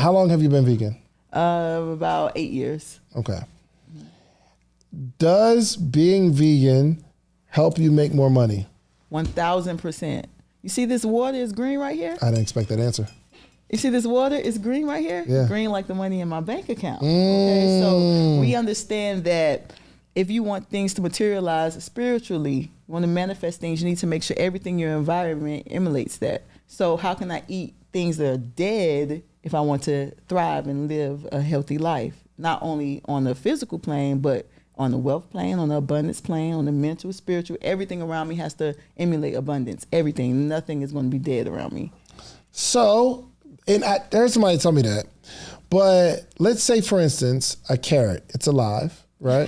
How long have you been vegan? About 8 years. Okay. Does being vegan help you make more money? 1,000%. You see this water is green right here? I didn't expect that answer. You see this water is green right here? Yeah. Green like the money in my bank account. Okay, so we understand that if you want things to materialize spiritually, you want to manifest things, you need to make sure everything in your environment emulates that. So how can I eat things that are dead if I want to thrive and live a healthy life? Not only on the physical plane, but on the wealth plane, on the abundance plane, on the mental, spiritual, everything around me has to emulate abundance. Everything, nothing is going to be dead around me. So, there's somebody tell me that, but let's say, for instance, a carrot, it's alive, right?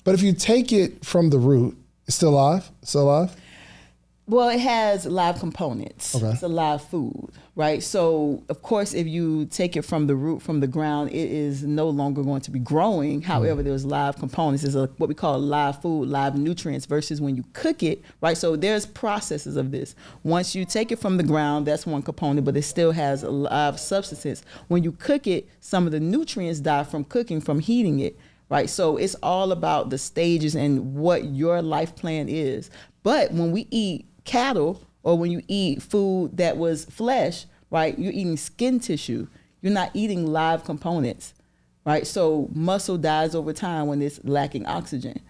But if you take it from the root, it's still alive? Still alive? Well, it has live components. Okay. It's a live food, right? So, of course, if you take it from the root, from the ground, it is no longer going to be growing. However, there's live components. It's what we call live food, live nutrients versus when you cook it, right? So there's processes of this. Once you take it from the ground, that's one component, but it still has a live substance. When you cook it, some of the nutrients die from cooking, from heating it, right? So it's all about the stages and what your life plan is. But when we eat cattle, or when you eat food that was flesh, right, you're eating skin tissue. You're not eating live components, right? So muscle dies over time when it's lacking oxygen.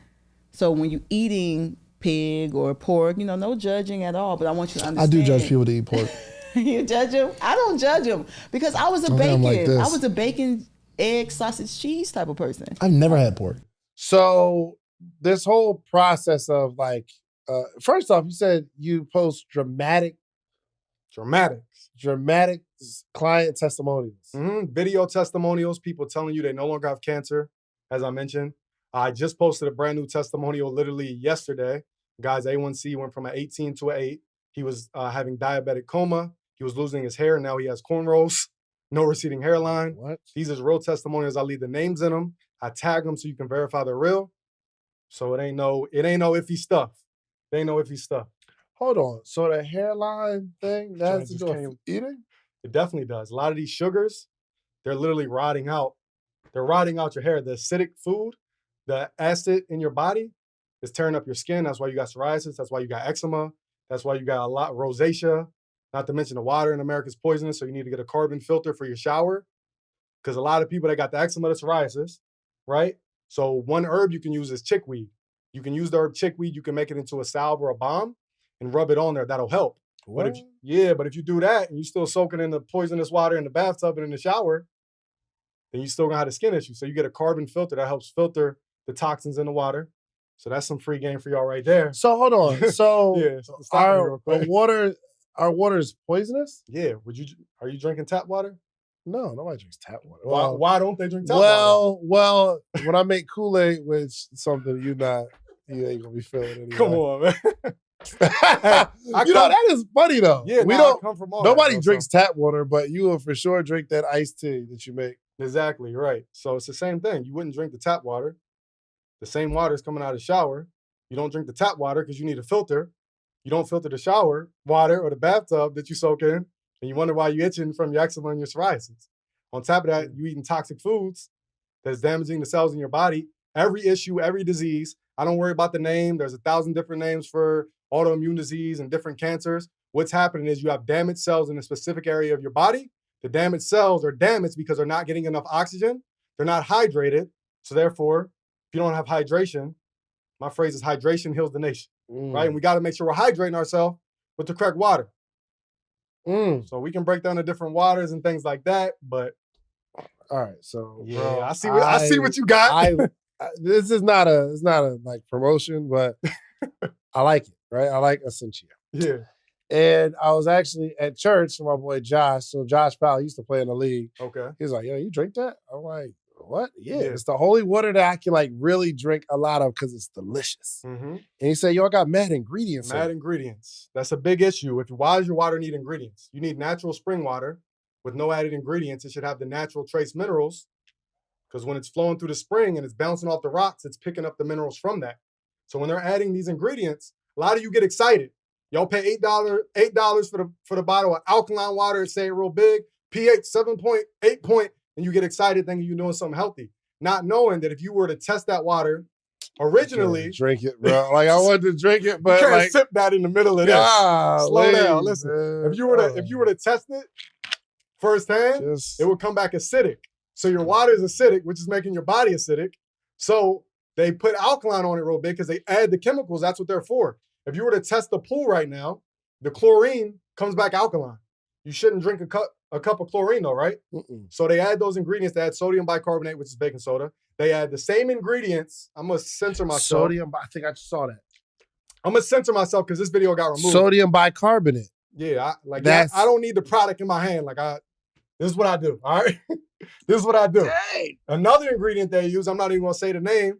So when you're eating pig or pork, no judging at all, but I want you to understand. I do judge people to eat pork. You judge them? I don't judge them because I was a Okay, I'm like this. I was a bacon, egg, sausage, cheese type of person. I've never had pork. So this whole process of first off, you said you post dramatic client testimonials. Video testimonials, people telling you they no longer have cancer, as I mentioned. I just posted a brand new testimonial literally yesterday. Guy's A1C went from an 18 to an 8. He was having diabetic coma. He was losing his hair. Now he has cornrows, no receding hairline. What? These is real testimonials. I leave the names in them. I tag them so you can verify they're real. So it ain't no iffy stuff. They ain't no iffy stuff. Hold on. So the hairline thing, that has to do with eating? It definitely does. A lot of these sugars, they're literally rotting out. They're rotting out your hair. The acidic food, the acid in your body is tearing up your skin. That's why you got psoriasis. That's why you got eczema. That's why you got a lot of rosacea. Not to mention the water in America is poisonous, so you need to get a carbon filter for your shower. Because a lot of people that got the eczema, the psoriasis, right? So one herb you can use is chickweed. You can use the herb chickweed. You can make it into a salve or a balm and rub it on there. That'll help. What? But if you do that and you still soaking in the poisonous water in the bathtub and in the shower, then you still gonna have a skin issue. So you get a carbon filter that helps filter the toxins in the water. So that's some free game for y'all right there. So hold on. So our water is poisonous? Yeah. Are you drinking tap water? No, nobody drinks tap water. Why don't they drink tap water? Well, when I make Kool-Aid, which is something you ain't gonna be feeling anyway. Come on, man. That is funny though. Yeah, I come from all nobody that, drinks tap water, but you will for sure drink that iced tea that you make. Exactly, right. So it's the same thing. You wouldn't drink the tap water. The same water is coming out of the shower. You don't drink the tap water because you need a filter. You don't filter the shower water or the bathtub that you soak in, and you wonder why you're itching from your eczema and your psoriasis. On top of that, you eating toxic foods that's damaging the cells in your body. Every issue, every disease, I don't worry about the name. There's 1,000 different names for autoimmune disease and different cancers. What's happening is you have damaged cells in a specific area of your body. The damaged cells are damaged because they're not getting enough oxygen. They're not hydrated. So therefore, if you don't have hydration, my phrase is hydration heals the nation, right? And we got to make sure we're hydrating ourselves with the correct water. So we can break down the different waters and things like that, but all right. So yeah, bro, I see what you got. This is not a like promotion, but I like it, right? I like Essentia. Yeah. And I was actually at church with my boy Josh. So Josh Powell used to play in the league. Okay. He was like, yo, you drink that? I'm like, what? Yeah. It's the holy water that I can like really drink a lot of because it's delicious. And he said, yo, I got mad ingredients. Mad ingredients. That's a big issue. Why does your water need ingredients? You need natural spring water with no added ingredients. It should have the natural trace minerals because when it's flowing through the spring and it's bouncing off the rocks, it's picking up the minerals from that. So when they're adding these ingredients, a lot of you get excited. Y'all pay $8 for the bottle of alkaline water, say it real big. pH 7.8 point, and you get excited thinking you're doing something healthy, not knowing that if you were to test that water originally, drink it, bro. Like I wanted to drink it, but you can't like sip that in the middle of this. Slow down. Listen, man. if you were to test it firsthand, it would come back acidic. So your water is acidic, which is making your body acidic. So they put alkaline on it real big because they add the chemicals. That's what they're for. If you were to test the pool right now, the chlorine comes back alkaline. You shouldn't drink a cup of chlorine though, right? So they add those ingredients. They add sodium bicarbonate, which is baking soda. They add the same ingredients. I'm going to censor myself. Sodium, I think I just saw that. I'm going to censor myself because this video got removed. Sodium bicarbonate. Yeah, I don't need the product in my hand. This is what I do, all right? This is what I do. Dang. Another ingredient they use, I'm not even going to say the name.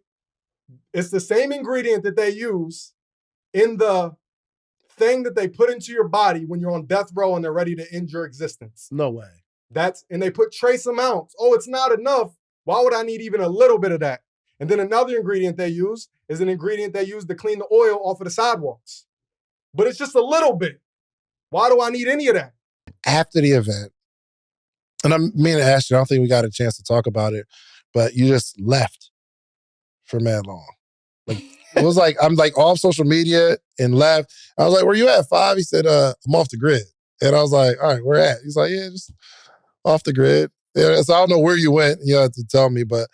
It's the same ingredient that they use in the thing that they put into your body when you're on death row and they're ready to end your existence. No way. And they put trace amounts. Oh, it's not enough. Why would I need even a little bit of that? And then another ingredient they use is an ingredient they use to clean the oil off of the sidewalks. But it's just a little bit. Why do I need any of that? After the event, and I'm meaning to ask you, I don't think we got a chance to talk about it, but you just left for mad long. Like it was like I'm like off social media and left. I was like, "Where you at, 5?" He said, "I'm off the grid." And I was like, "All right, where at?" He's like, "Yeah, just off the grid." Yeah, so I don't know where you went. You have to tell me, but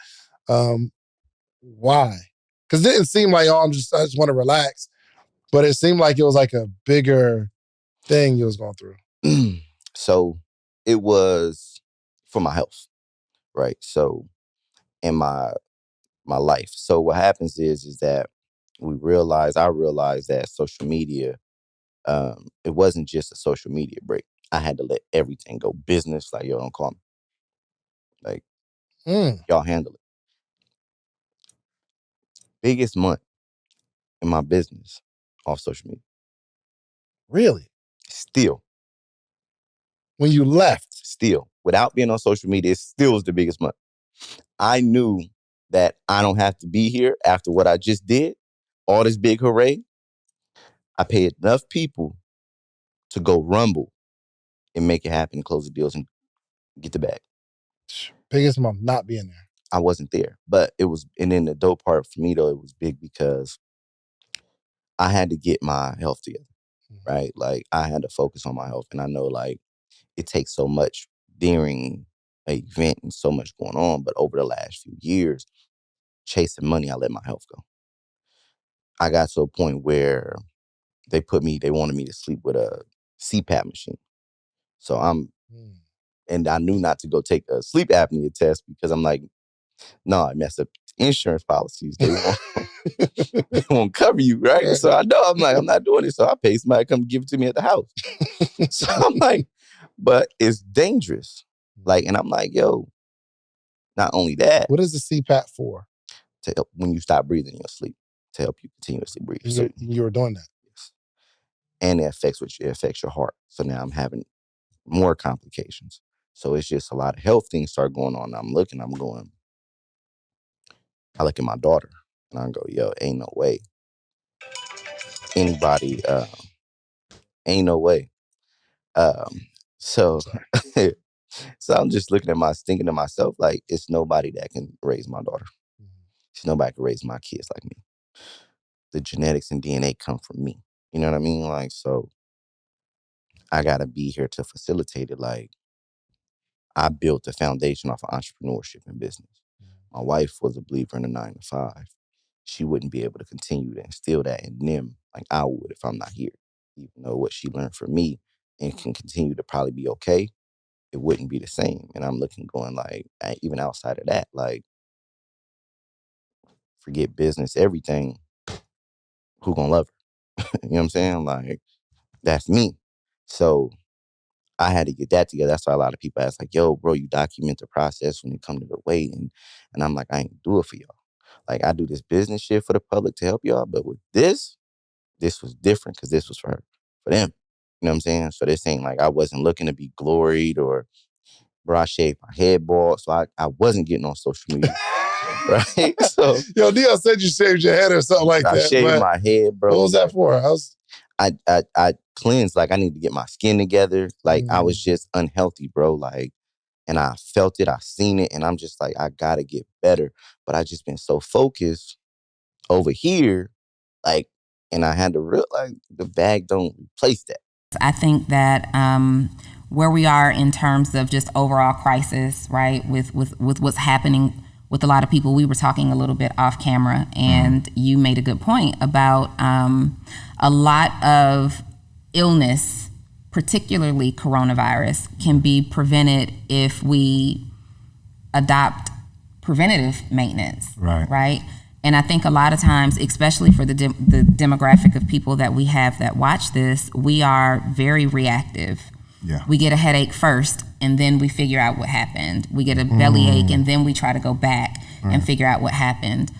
why? Because it didn't seem like, I just want to relax, but it seemed like it was like a bigger thing you was going through. So it was for my health, right? So in my life. So what happens is that I realized that social media, it wasn't just a social media break. I had to let everything go. Business, like, yo, don't call me. Like, y'all handle it. Biggest month in my business off social media. Really? Still. When you left? Still. Without being on social media, it still was the biggest month. I knew that I don't have to be here after what I just did, all this big hooray. I paid enough people to go rumble and make it happen and close the deals and get the bag. Biggest month not being there. I wasn't there. But it was, and then the dope part for me though, it was big because I had to get my health together, right? Like I had to focus on my health. And I know like it takes so much during an event and so much going on. But over the last few years, chasing money, I let my health go. I got to a point where they wanted me to sleep with a CPAP machine. So and I knew not to go take a sleep apnea test because I'm like, no, I messed up insurance policies. They won't cover you, right? So I know, I'm like, I'm not doing it. So I pay somebody to come give it to me at the house. So I'm like, but it's dangerous. Like, and I'm like, yo, not only that. What is the CPAP for? To help when you stop breathing in your sleep, to help you continuously breathe. So, you were doing that. Yes. And it affects your heart. So now I'm having more complications. So it's just a lot of health things start going on. I look at my daughter and I go, yo, ain't no way. Anybody, ain't no way. So I'm just thinking to myself, like, it's nobody that can raise my daughter. It's nobody can raise my kids like me. The genetics and DNA come from me. You know what I mean? Like, so I gotta be here to facilitate it. Like, I built the foundation off of entrepreneurship and business. My wife was a believer in the 9 to 5. She wouldn't be able to continue to instill that in them like I would if I'm not here. Even though what she learned from me and can continue to probably be okay, it wouldn't be the same. And I'm going like, even outside of that, like, forget business, everything, who gonna love her? You know what I'm saying? Like, that's me. So I had to get that together. That's why a lot of people ask, like, yo, bro, you document the process when it comes to the weight. And I'm like, I ain't do it for y'all. Like, I do this business shit for the public to help y'all. But with this was different because this was for her, for them. You know what I'm saying? So this ain't like I wasn't looking to be gloried or, bro, I shaved my head bald. So I wasn't getting on social media. Right? So, yo, Neil said you shaved your head or something like that. I shaved my head, bro. What was that for? I cleansed. Like I need to get my skin together. Like I was just unhealthy, bro. Like, and I felt it, I seen it, and I'm just like, I gotta get better. But I just been so focused over here, like, and I had to realize the bag don't replace that. I think that where we are in terms of just overall crisis, right, with what's happening with a lot of people, we were talking a little bit off camera, and you made a good point about a lot of illness, particularly coronavirus, can be prevented if we adopt preventative maintenance, right? And I think a lot of times, especially for the demographic of people that we have that watch this, we are very reactive. Yeah. We get a headache first, and then we figure out what happened. We get a bellyache, and then we try to go back and figure out what happened.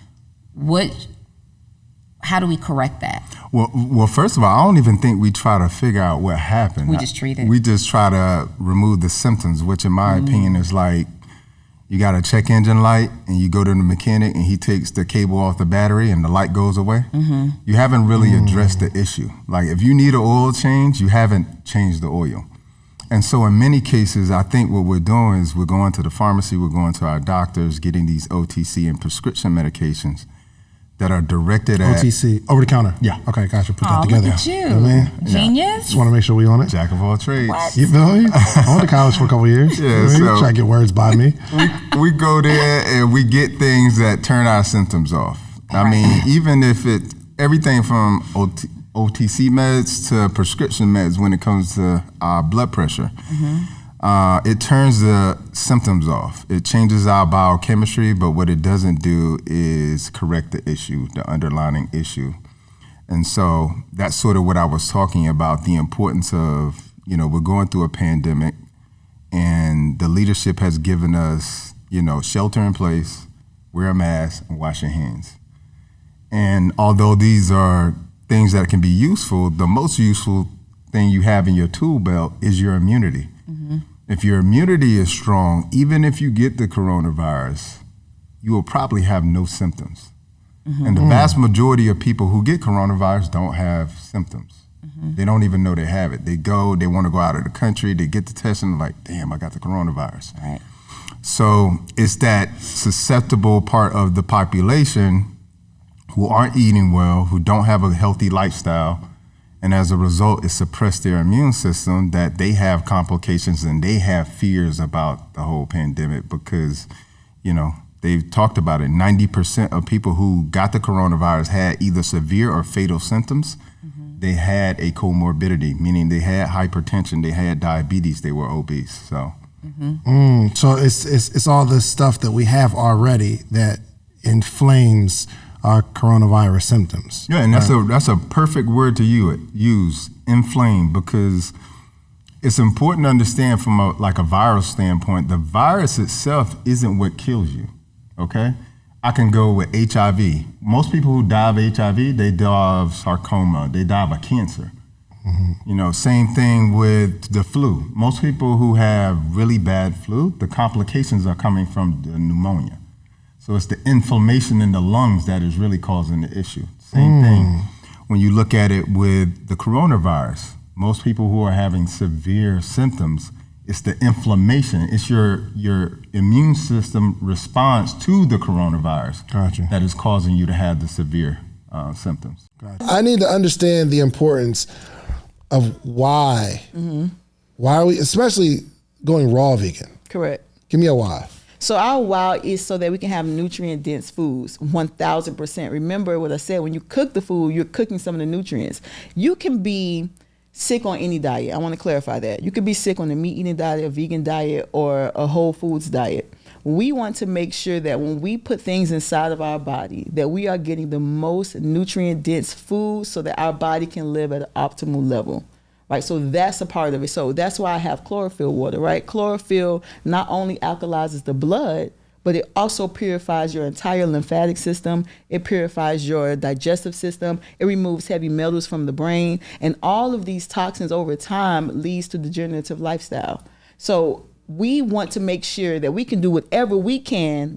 How do we correct that? Well, first of all, I don't even think we try to figure out what happened. We just treat it. We just try to remove the symptoms, which in my opinion is like, you got a check engine light and you go to the mechanic and he takes the cable off the battery and the light goes away. You haven't really addressed the issue. Like if you need an oil change, you haven't changed the oil. And so in many cases, I think what we're doing is we're going to the pharmacy, we're going to our doctors, getting these OTC and prescription medications that are directed at OTC, over the counter. Yeah. Okay, gotcha. Put that Oh, together. look at you. You know what I mean? Genius. Just want to make sure we on it. jack of all trades. What? You feel me? I went to college for a couple years. Yeah, You know what I mean? so- Try to get words by me. We go there and we get things that turn our symptoms off. I mean, even if everything from OTC meds to prescription meds when it comes to blood pressure, it turns the symptoms off. It changes our biochemistry, but what it doesn't do is correct the issue, the underlying issue. And so that's sort of what I was talking about, the importance of, we're going through a pandemic and the leadership has given us, shelter in place, wear a mask, and wash your hands. And although these are things that can be useful, the most useful thing you have in your tool belt is your immunity. If your immunity is strong, even if you get the coronavirus, you will probably have no symptoms. And the vast majority of people who get coronavirus don't have symptoms. They don't even know they have it. They want to go out of the country, they get the test and they're like, damn, I got the coronavirus. Right. So it's that susceptible part of the population who aren't eating well, who don't have a healthy lifestyle, and as a result, it suppressed their immune system, that they have complications and they have fears about the whole pandemic because, they've talked about it. 90% of people who got the coronavirus had either severe or fatal symptoms. They had a comorbidity, meaning they had hypertension, they had diabetes, they were obese. So, So it's all this stuff that we have already that inflames our coronavirus symptoms. yeah, and that's a perfect word to use, inflame, because it's important to understand from a viral standpoint, the virus itself isn't what kills you, okay? I can go with HIV. Most people who die of HIV, they die of sarcoma, they die of a cancer. Same thing with the flu. Most people who have really bad flu, the complications are coming from the pneumonia. So it's the inflammation in the lungs that is really causing the issue. Same thing when you look at it with the coronavirus. Most people who are having severe symptoms, it's the inflammation. It's your immune system response to the coronavirus that is causing you to have the severe symptoms. I need to understand the importance of why. Why are we, especially going raw vegan? Correct. Give me a why. So our why is so that we can have nutrient-dense foods, 1,000%. Remember what I said, when you cook the food, you're cooking some of the nutrients. You can be sick on any diet. I want to clarify that. You could be sick on a meat-eating diet, a vegan diet, or a whole foods diet. We want to make sure that when we put things inside of our body, that we are getting the most nutrient-dense food so that our body can live at an optimal level. Right, so that's a part of it. So that's why I have chlorophyll water, right? Chlorophyll not only alkalizes the blood, but it also purifies your entire lymphatic system. It purifies your digestive system. It removes heavy metals from the brain. And all of these toxins over time leads to degenerative lifestyle. So we want to make sure that we can do whatever we can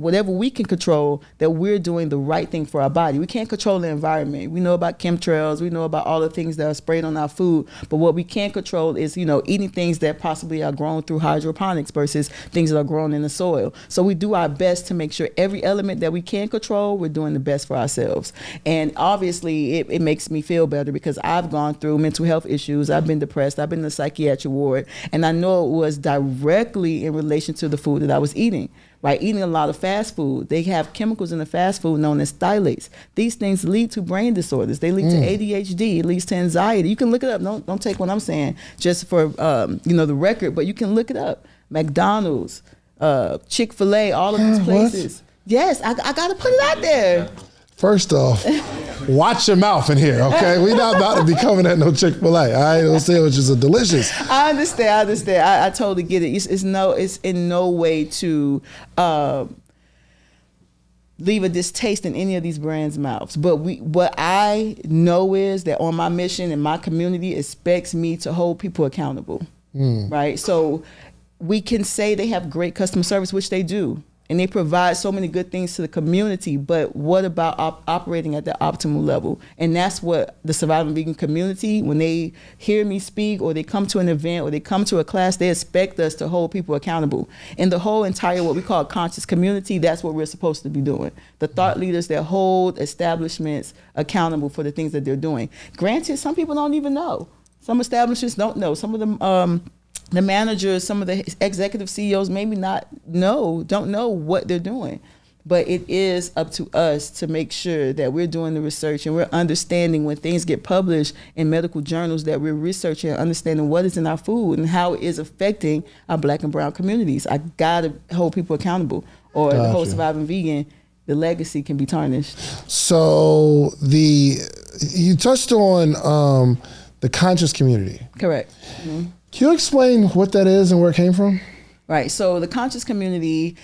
control, that we're doing the right thing for our body. We can't control the environment. We know about chemtrails. We know about all the things that are sprayed on our food. But what we can control is, eating things that possibly are grown through hydroponics versus things that are grown in the soil. So we do our best to make sure every element that we can control, we're doing the best for ourselves. And obviously, it makes me feel better because I've gone through mental health issues. I've been depressed. I've been in the psychiatric ward. And I know it was directly in relation to the food that I was eating, right? Eating a lot of fast food. They have chemicals in the fast food known as phthalates. These things lead to brain disorders. They lead to ADHD. It leads to anxiety. You can look it up. Don't take what I'm saying just for the record, but you can look it up. McDonald's, Chick-fil-A, all of these places. What? Yes, I got to put it out there. First off, watch your mouth in here, okay? We're not about to be coming at no Chick-fil-A. I ain't gonna say which is a delicious. I understand. I totally get it. It's in no way to leave a distaste in any of these brands' mouths. But what I know is that on my mission and my community expects me to hold people accountable, right? So we can say they have great customer service, which they do. And they provide so many good things to the community, but what about operating at the optimal level? And that's what the surviving vegan community, when they hear me speak or they come to an event or they come to a class, they expect us to hold people accountable. And the whole entire what we call conscious community, that's what we're supposed to be doing. The thought leaders that hold establishments accountable for the things that they're doing. Granted, some people don't even know. Some establishments don't know. Some of them, the managers, some of the executive CEOs maybe don't know what they're doing. But it is up to us to make sure that we're doing the research and we're understanding when things get published in medical journals that we're researching and understanding what is in our food and how it is affecting our Black and brown communities. I gotta hold people accountable, or the whole surviving vegan, the legacy can be tarnished. So you touched on the conscious community. Correct. Mm-hmm. Can you explain what that is and where it came from? Right. So the conscious community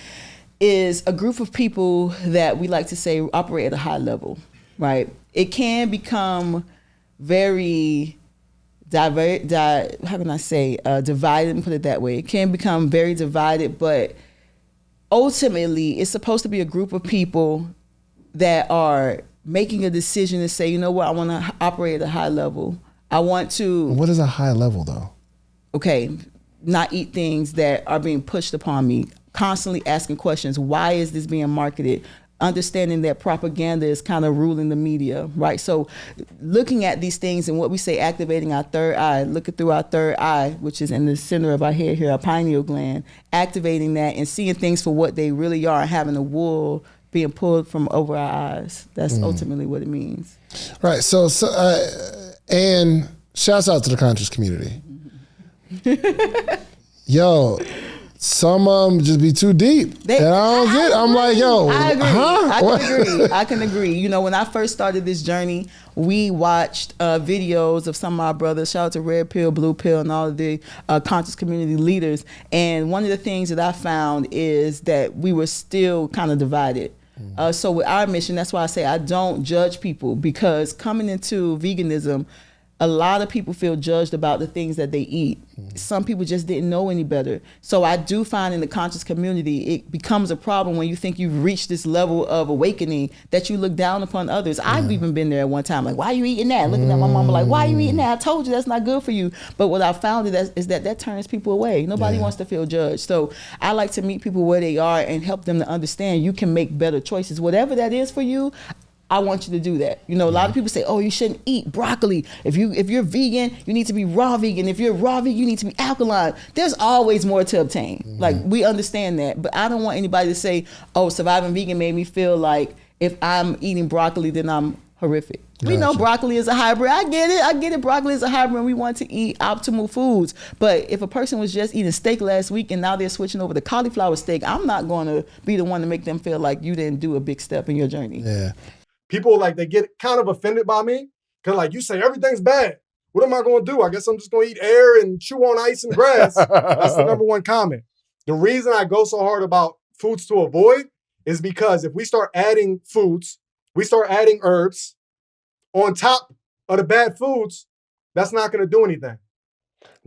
is a group of people that we like to say operate at a high level, right? It can become very divided, and put it that way. It can become very divided, but ultimately it's supposed to be a group of people that are making a decision to say, you know what, I want to operate at a high level. I want to... What is a high level though? Okay, not eat things that are being pushed upon me, constantly asking questions. Why is this being marketed? Understanding that propaganda is kind of ruling the media, right? So looking at these things and what we say, activating our third eye, looking through our third eye, which is in the center of our head here, our pineal gland, activating that and seeing things for what they really are, and having the wool being pulled from over our eyes. That's ultimately what it means. Right, so and shouts out to the conscious community. Yo, some of them just be too deep. I'm like, yo, I agree. huh? I can agree. You know, when I first started this journey, we watched videos of some of our brothers. Shout out to Red Pill, Blue Pill, and all of the conscious community leaders. And one of the things that I found is that we were still kind of divided. So with our mission, that's why I say I don't judge people, because coming into veganism, a lot of people feel judged about the things that they eat. Some people just didn't know any better. So I do find in the conscious community, it becomes a problem when you think you've reached this level of awakening that you look down upon others. I've even been there at one time, like, why are you eating that? Looking at my mama like, why are you eating that? I told you that's not good for you. But what I found is that turns people away. Nobody wants to feel judged. So I like to meet people where they are and help them to understand you can make better choices. Whatever that is for you, I want you to do that. You know, a lot of people say, oh, you shouldn't eat broccoli. If you're vegan, you need to be raw vegan. If you're raw vegan, you need to be alkaline. There's always more to obtain. Like, we understand that. But I don't want anybody to say, oh, surviving vegan made me feel like if I'm eating broccoli, then I'm horrific. We know broccoli is a hybrid. I get it. Broccoli is a hybrid and we want to eat optimal foods. But if a person was just eating steak last week and now they're switching over to cauliflower steak, I'm not going to be the one to make them feel like you didn't do a big step in your journey. Yeah. People, like, they get kind of offended by me because, like, you say everything's bad. What am I going to do? I guess I'm just going to eat air and chew on ice and grass. That's the number one comment. The reason I go so hard about foods to avoid is because if we start adding foods, we start adding herbs on top of the bad foods, that's not going to do anything.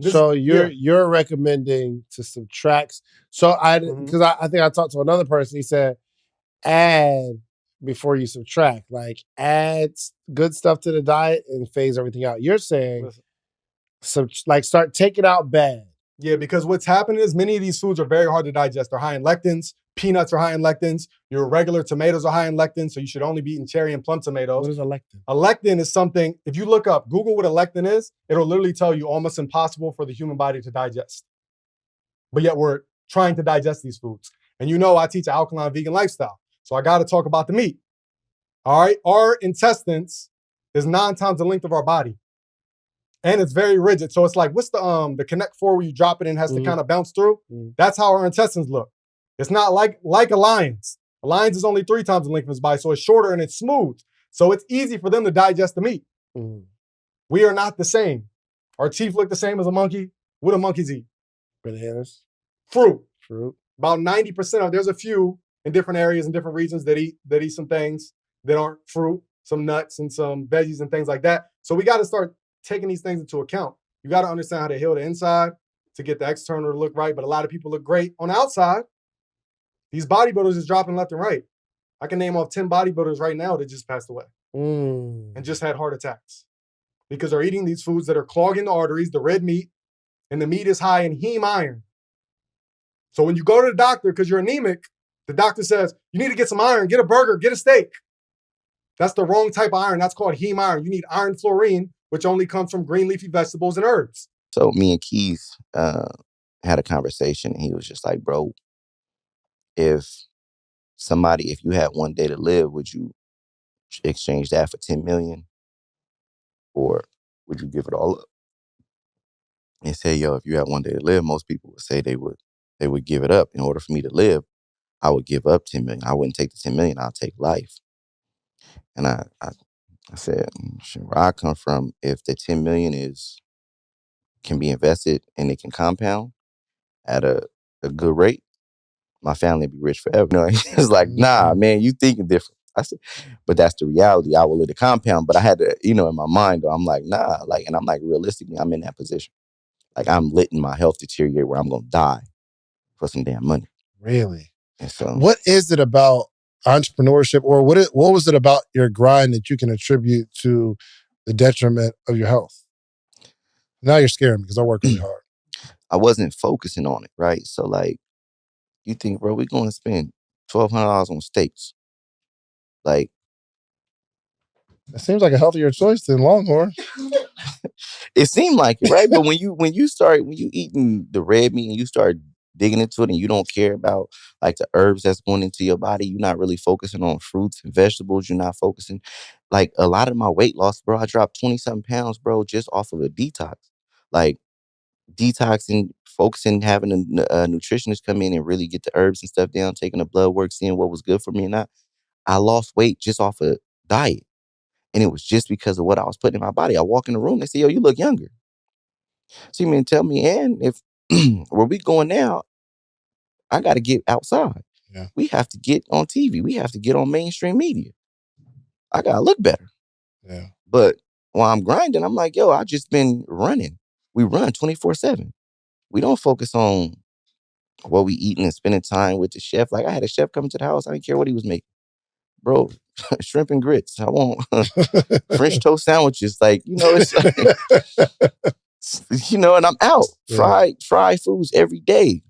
So you're recommending to subtract. So because I think I talked to another person. He said add before you subtract. Like add good stuff to the diet and phase everything out. You're saying start taking out bad. Yeah, because what's happening is many of these foods are very hard to digest. They're high in lectins. Peanuts are high in lectins. Your regular tomatoes are high in lectins, so you should only be eating cherry and plum tomatoes. What is a lectin? A lectin is something, if you look up, Google what a lectin is, it'll literally tell you almost impossible for the human body to digest. But yet we're trying to digest these foods. And I teach an alkaline vegan lifestyle. So I got to talk about the meat. All right. Our intestines is 9 times the length of our body. And it's very rigid. So it's like, what's the Connect Four where you drop it and it has to kind of bounce through? That's how our intestines look. It's not like a lion's. A lion's is only 3 times the length of his body. So it's shorter and it's smooth. So it's easy for them to digest the meat. We are not the same. Our teeth look the same as a monkey. What do monkeys eat? Bananas. Fruit. About 90% there's a few in different areas and different regions that eat some things that aren't fruit, some nuts and some veggies and things like that. So we got to start taking these things into account. You got to understand how to heal the inside to get the external to look right. But a lot of people look great on the outside. These bodybuilders is dropping left and right. I can name off 10 bodybuilders right now that just passed away and just had heart attacks because they're eating these foods that are clogging the arteries, the red meat, and the meat is high in heme iron. So when you go to the doctor because you're anemic, the doctor says, you need to get some iron, get a burger, get a steak. That's the wrong type of iron. That's called heme iron. You need iron fluorine, which only comes from green leafy vegetables and herbs. So me and Keith had a conversation, and he was just like, bro, if you had one day to live, would you exchange that for 10 million? Or would you give it all up? And say, yo, if you had one day to live, most people would say they would give it up. In order for me to live, I would give up 10 million. I wouldn't take the 10 million, I'll take life. And I said, where I come from, if the 10 million can be invested and it can compound at a good rate, my family would be rich forever. It's like, nah, man, you thinking different. I said, but that's the reality. I will let it compound. But I had to, in my mind, though, I'm like, nah, and I'm like, realistically, I'm in that position. Like, I'm letting my health deteriorate where I'm going to die for some damn money. Really? And so, what is it about entrepreneurship, or what was it about your grind that you can attribute to the detriment of your health? Now you're scaring me because I work really hard. I wasn't focusing on it, right? So, like, you think, bro, we're going to spend $1,200 on steaks. Like, it seems like a healthier choice than Longhorn. It seemed like it, right? But when you eating the red meat and you start digging into it and you don't care about like the herbs that's going into your body, you're not really focusing on fruits and vegetables. You're not focusing, like, a lot of my weight loss, bro. I dropped 20-something pounds, bro, just off of a detox. Like, detoxing, focusing, having a nutritionist come in and really get the herbs and stuff down, taking the blood work, seeing what was good for me and not. I lost weight just off of diet. And it was just because of what I was putting in my body. I walk in the room, they say, yo, you look younger. So you mean tell me, and if where we going now, I got to get outside. Yeah. We have to get on TV. We have to get on mainstream media. I got to look better. Yeah. But while I'm grinding, I'm like, yo, I just been running. We run 24/7. We don't focus on what we eating and spending time with the chef. Like, I had a chef come to the house. I didn't care what he was making. Bro, shrimp and grits. I want French toast sandwiches. Like, it's like, and I'm out. Fried foods every day.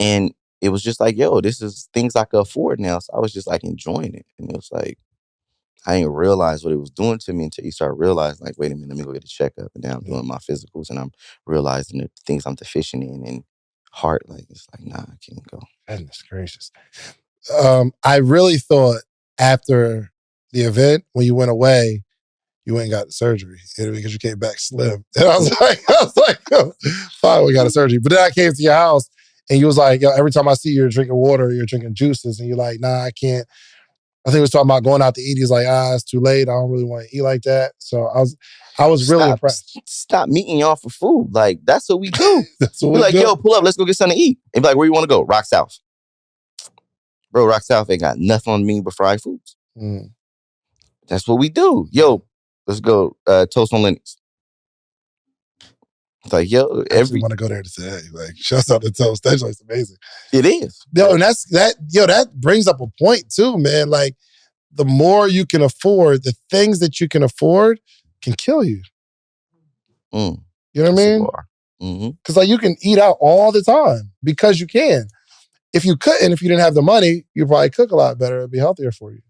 And it was just like, yo, this is things I could afford now. So I was just like enjoying it. And it was like, I didn't realize what it was doing to me until you start realizing, like, wait a minute, let me go get a checkup. And now I'm doing my physicals and I'm realizing the things I'm deficient in and heart. Like, it's like, nah, I can't go. Goodness gracious. I really thought after the event, when you went away, you went and got the surgery because you came back slim. And I was like, yo, fine, we got a surgery. But then I came to your house and you was like, yo, every time I see you, you're drinking water, you're drinking juices. And you're like, nah, I can't. I think we was talking about going out to eat. He's like, it's too late. I don't really want to eat like that. So I was really impressed. Stop meeting y'all for food. Like, that's what we do. That's what we're like, do. yo, pull up, let's go get something to eat. And be like, where you want to go? Rock South. Bro, Rock South ain't got nothing on me but fried foods. That's what we do. Yo, let's go toast on Lennox. It's like, yo, I actually want to go there to say, hey, like, shouts out to Toast. That joint's amazing. It is. Yo, and that brings up a point too, man. Like, the more you can afford, the things that you can afford can kill you. You know what I mean? Because like you can eat out all the time because you can. If you couldn't, if you didn't have the money, you'd probably cook a lot better. It'd be healthier for you.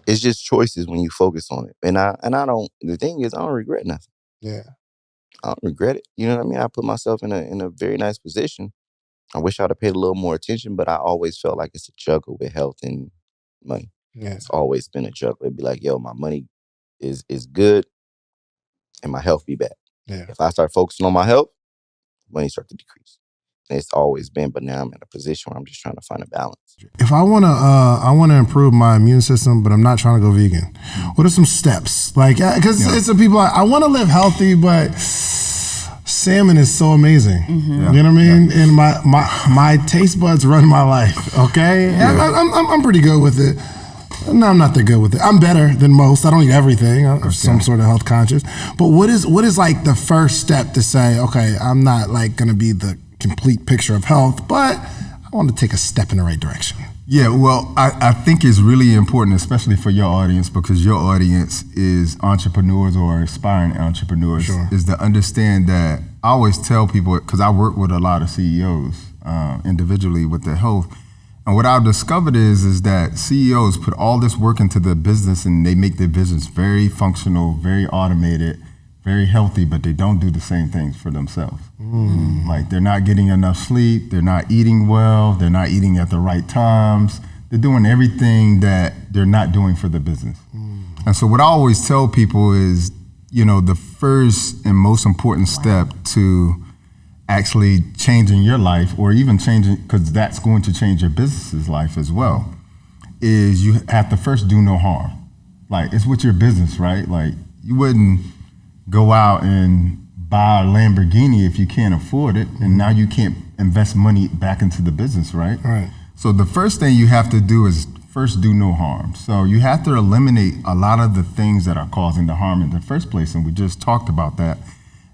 It's just choices when you focus on it. And I don't, the thing is, I don't regret nothing. Yeah. I don't regret it. You know what I mean? I put myself in a very nice position. I wish I'd have paid a little more attention, but I always felt like it's a juggle with health and money. Yeah. It's always been a juggle. It'd be like, yo, my money is good and my health be bad. Yeah. If I start focusing on my health, money start to decrease. And it's always been, but now I'm in a position where I'm just trying to find a balance. If I wanna improve my immune system, but I'm not trying to go vegan, what are some steps? Like, because it's the people I want to live healthy, but salmon is so amazing. You know what I mean? And my taste buds run my life. Okay, I'm pretty good with it. No, I'm not that good with it. I'm better than most. I don't eat everything. I'm some sort of health conscious. But what is like the first step to say, okay, I'm not like going to be the complete picture of health, but I want to take a step in the right direction? Yeah, well, I think it's really important, especially for your audience, because your audience is entrepreneurs or aspiring entrepreneurs, is to understand that I always tell people, because I work with a lot of CEOs individually with their health, and what I've discovered is that CEOs put all this work into their business and they make their business very functional, very automated, very healthy, but they don't do the same things for themselves. Like they're not getting enough sleep, they're not eating well, they're not eating at the right times. They're doing everything that they're not doing for the business. And so what I always tell people is, you know, the first and most important step to actually changing your life, or even changing, because that's going to change your business's life as well, is you have to first do no harm. Like, it's with your business, right? Like, you wouldn't go out and buy a Lamborghini if you can't afford it, and now you can't invest money back into the business, right? Right. So the first thing you have to do is first do no harm. So you have to eliminate a lot of the things that are causing the harm in the first place, and we just talked about that.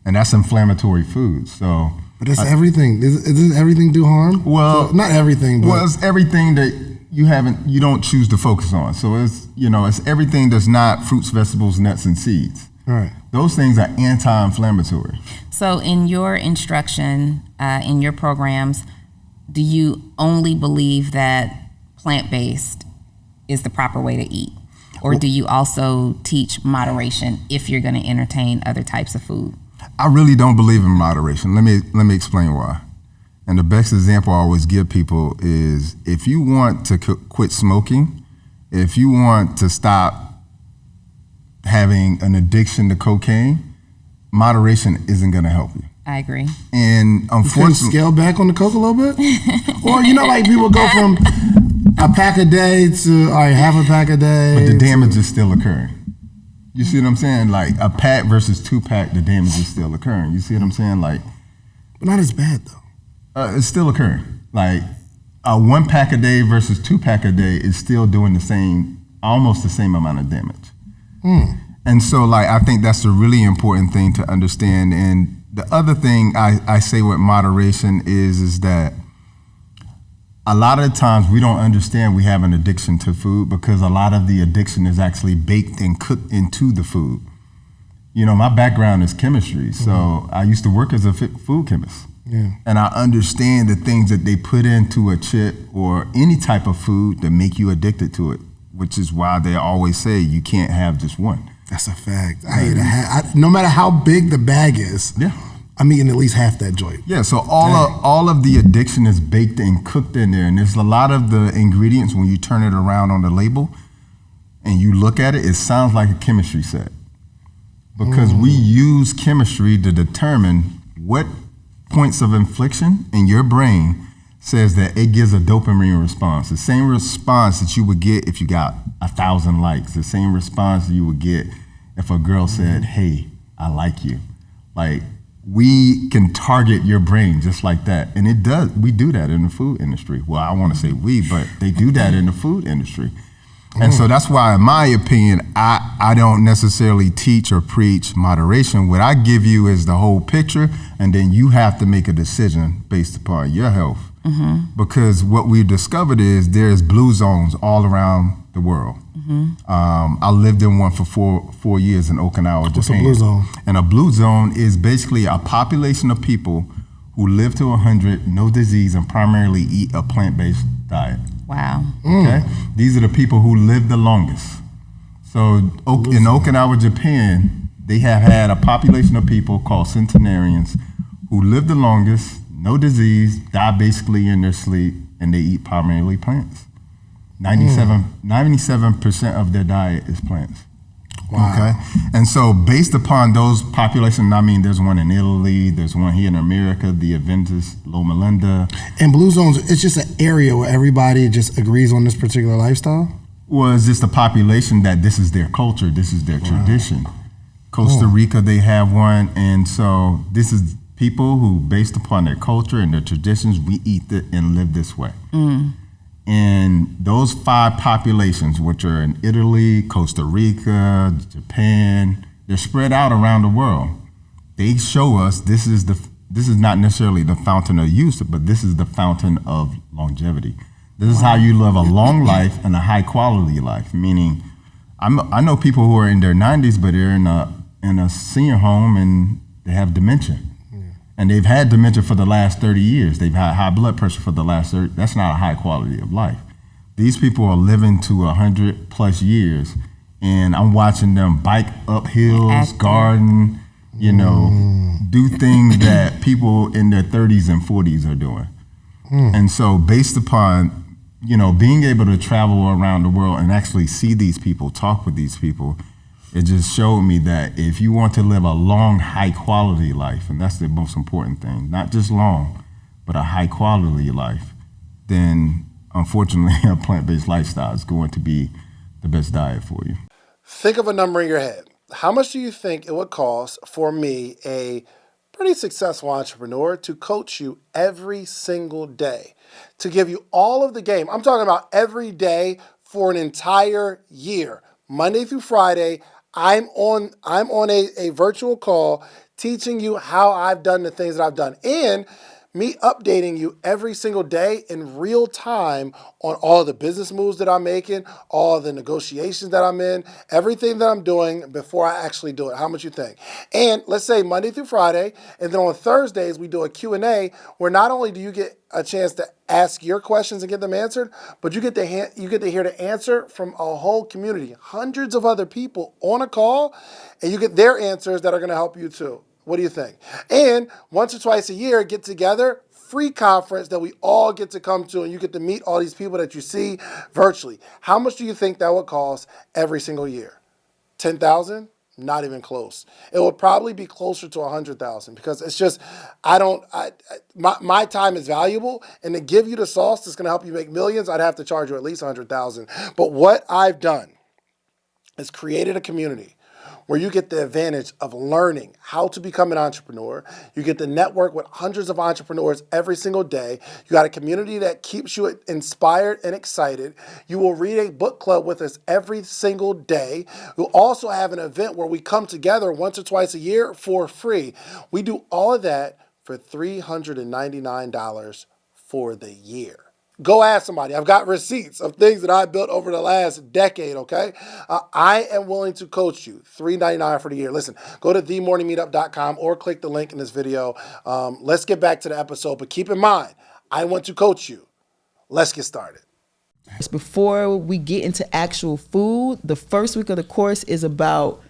And that's inflammatory foods. So, but that's everything. Doesn't everything do harm? Well, so, not everything, but well, it's everything that you don't choose to focus on. So it's everything that's not fruits, vegetables, nuts, and seeds. Right. Those things are anti-inflammatory. So in your instruction, in your programs, do you only believe that plant-based is the proper way to eat? Or do you also teach moderation if you're going to entertain other types of food? I really don't believe in moderation. Let me explain why. And the best example I always give people is, if you want to quit smoking, if you want to stop having an addiction to cocaine, moderation isn't going to help you. I agree. And unfortunately, scale back on the coke a little bit, or like people go from a pack a day to half a pack a day, but the damage is still occurring. You see what I'm saying? Like a pack versus 2-pack, the damage is still occurring. You see what I'm saying? Like, but not as bad though. It's still occurring. Like a 1-pack a day versus 2-pack a day is still doing almost the same amount of damage. And so, like, I think that's a really important thing to understand. And the other thing I say with moderation is that a lot of times we don't understand we have an addiction to food, because a lot of the addiction is actually baked and cooked into the food. You know, my background is chemistry, so I used to work as a food chemist. Yeah. And I understand the things that they put into a chip or any type of food that make you addicted to it, which is why they always say you can't have just one. That's a fact. No matter how big the bag is, I'm eating at least half that joint. Yeah, so all of the addiction is baked and cooked in there. And there's a lot of the ingredients, when you turn it around on the label and you look at it, it sounds like a chemistry set. Because we use chemistry to determine what points of infliction in your brain says that it gives a dopamine response. The same response that you would get if you got 1,000 likes. The same response that you would get if a girl said, "Hey, I like you." Like, we can target your brain just like that. And it does. We do that in the food industry. Well, I want to say we, but they do that in the food industry. And so that's why, in my opinion, I don't necessarily teach or preach moderation. What I give you is the whole picture, and then you have to make a decision based upon your health. Because what we've discovered is there's blue zones all around the world. I lived in one for four years in Okinawa, Japan. What's a blue zone? And a blue zone is basically a population of people who live to 100, no disease, and primarily eat a plant-based diet. Wow. Okay, these are the people who live the longest. So in Okinawa, Japan, they have had a population of people called centenarians who live the longest, no disease, die basically in their sleep, and they eat primarily plants. 97% of their diet is plants. Wow. Okay, and so based upon those populations, I mean, there's one in Italy, there's one here in America, the Adventist Loma Linda. And blue zones, it's just an area where everybody just agrees on this particular lifestyle? Well, it's just a population that this is their culture, this is their tradition. Costa Rica, they have one, and so this is people who, based upon their culture and their traditions, we eat it and live this way. And those 5 populations, which are in Italy, Costa Rica, Japan, they're spread out around the world. They show us this is not necessarily the fountain of youth, but this is the fountain of longevity. This is how you live a long life and a high quality life. Meaning, I know people who are in their 90s, but they're in a senior home and they have dementia. And they've had dementia for the last 30 years. They've had high blood pressure for the last 30. That's not a high quality of life. These people are living to 100 plus years, and I'm watching them bike up hills, garden, do things that people in their 30s and 40s are doing. And so based upon, being able to travel around the world and actually see these people, talk with these people, it just showed me that if you want to live a long, high-quality life, and that's the most important thing, not just long, but a high-quality life, then unfortunately a plant-based lifestyle is going to be the best diet for you. Think of a number in your head. How much do you think it would cost for me, a pretty successful entrepreneur, to coach you every single day, to give you all of the game? I'm talking about every day for an entire year, Monday through Friday. I'm on a virtual call teaching you how I've done the things that I've done, and me updating you every single day in real time on all the business moves that I'm making, all the negotiations that I'm in, everything that I'm doing before I actually do it. How much you think? And let's say Monday through Friday, and then on Thursdays we do a Q&A where not only do you get a chance to ask your questions and get them answered, but you get to hear the answer from a whole community, hundreds of other people on a call, and you get their answers that are going to help you too. What do you think? And once or twice a year, get together, free conference that we all get to come to, and you get to meet all these people that you see virtually. How much do you think that would cost every single year? 10,000? Not even close. It would probably be closer to 100,000, because it's just, my time is valuable, and to give you the sauce that's going to help you make millions, I'd have to charge you at least 100,000. But what I've done is created a community where you get the advantage of learning how to become an entrepreneur. You get to network with hundreds of entrepreneurs every single day. You got a community that keeps you inspired and excited. You will read a book club with us every single day. We'll also have an event where we come together once or twice a year for free. We do all of that for $399 for the year. Go ask somebody. I've got receipts of things that I built over the last decade, okay? I am willing to coach you. $399 for the year. Listen, go to themorningmeetup.com or click the link in this video. Let's get back to the episode, but keep in mind, I want to coach you. Let's get started. Before we get into actual food, the first week of the course is about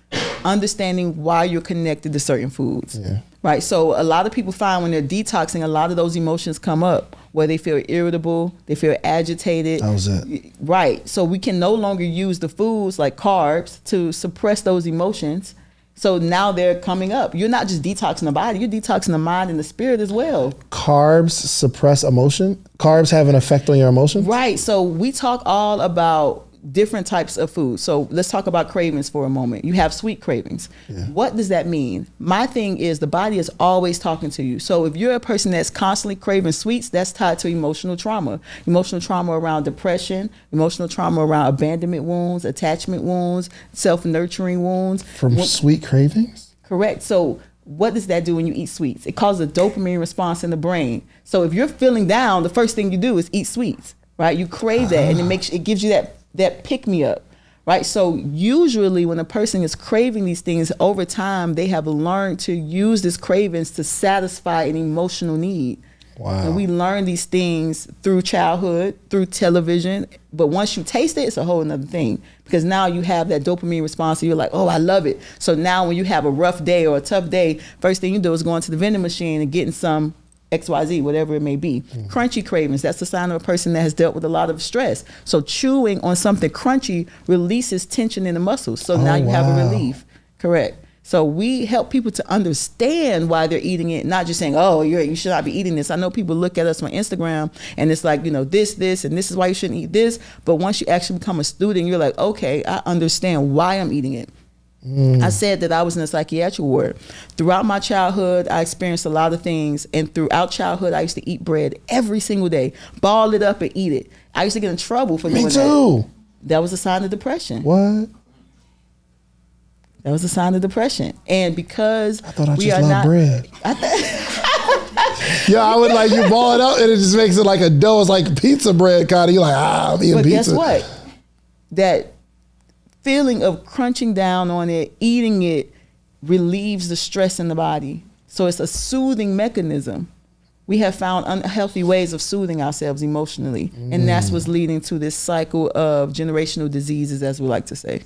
understanding why you're connected to certain foods. Yeah. Right? So a lot of people find when they're detoxing, a lot of those emotions come up where they feel irritable, they feel agitated. That was it. Right. So we can no longer use the foods like carbs to suppress those emotions. So now they're coming up. You're not just detoxing the body, you're detoxing the mind and the spirit as well. Carbs suppress emotion? Carbs have an effect on your emotions? Right. So we talk all about different types of food. So let's talk about cravings for a moment. You have sweet cravings. Yeah. What does that mean? My thing is the body is always talking to you. So if you're a person that's constantly craving sweets, that's tied to emotional trauma. Emotional trauma around depression, emotional trauma around abandonment wounds, attachment wounds, self-nurturing wounds. From sweet cravings? Correct. So what does that do when you eat sweets? It causes a dopamine response in the brain. So if you're feeling down, the first thing you do is eat sweets, right? You crave that, and it gives you that pick me up, right? So usually when a person is craving these things over time, they have learned to use these cravings to satisfy an emotional need. Wow. And we learn these things through childhood, through television. But once you taste it, it's a whole nother thing, because now you have that dopamine response and you're like, oh, I love it. So now when you have a rough day or a tough day, first thing you do is going to the vending machine and getting some XYZ, whatever it may be. Crunchy cravings, that's the sign of a person that has dealt with a lot of stress. So chewing on something crunchy releases tension in the muscles. So now you have a relief. Correct. So we help people to understand why they're eating it, not just saying, oh, you should not be eating this. I know people look at us on Instagram and it's like, this, and this is why you shouldn't eat this. But once you actually become a student, you're like, okay, I understand why I'm eating it. I said that I was in a psychiatric ward. Throughout my childhood, I experienced a lot of things. And throughout childhood, I used to eat bread every single day, ball it up and eat it. I used to get in trouble for doing that. Me too. That was a sign of depression. What? That was a sign of depression. And because I thought I just loved bread. Yeah, I would you ball it up and it just makes it like a dough. It's like pizza bread kind of. You're like, I'm eating pizza. But guess what? That feeling of crunching down on it, eating it, relieves the stress in the body. So it's a soothing mechanism. We have found unhealthy ways of soothing ourselves emotionally. And that's what's leading to this cycle of generational diseases, as we like to say.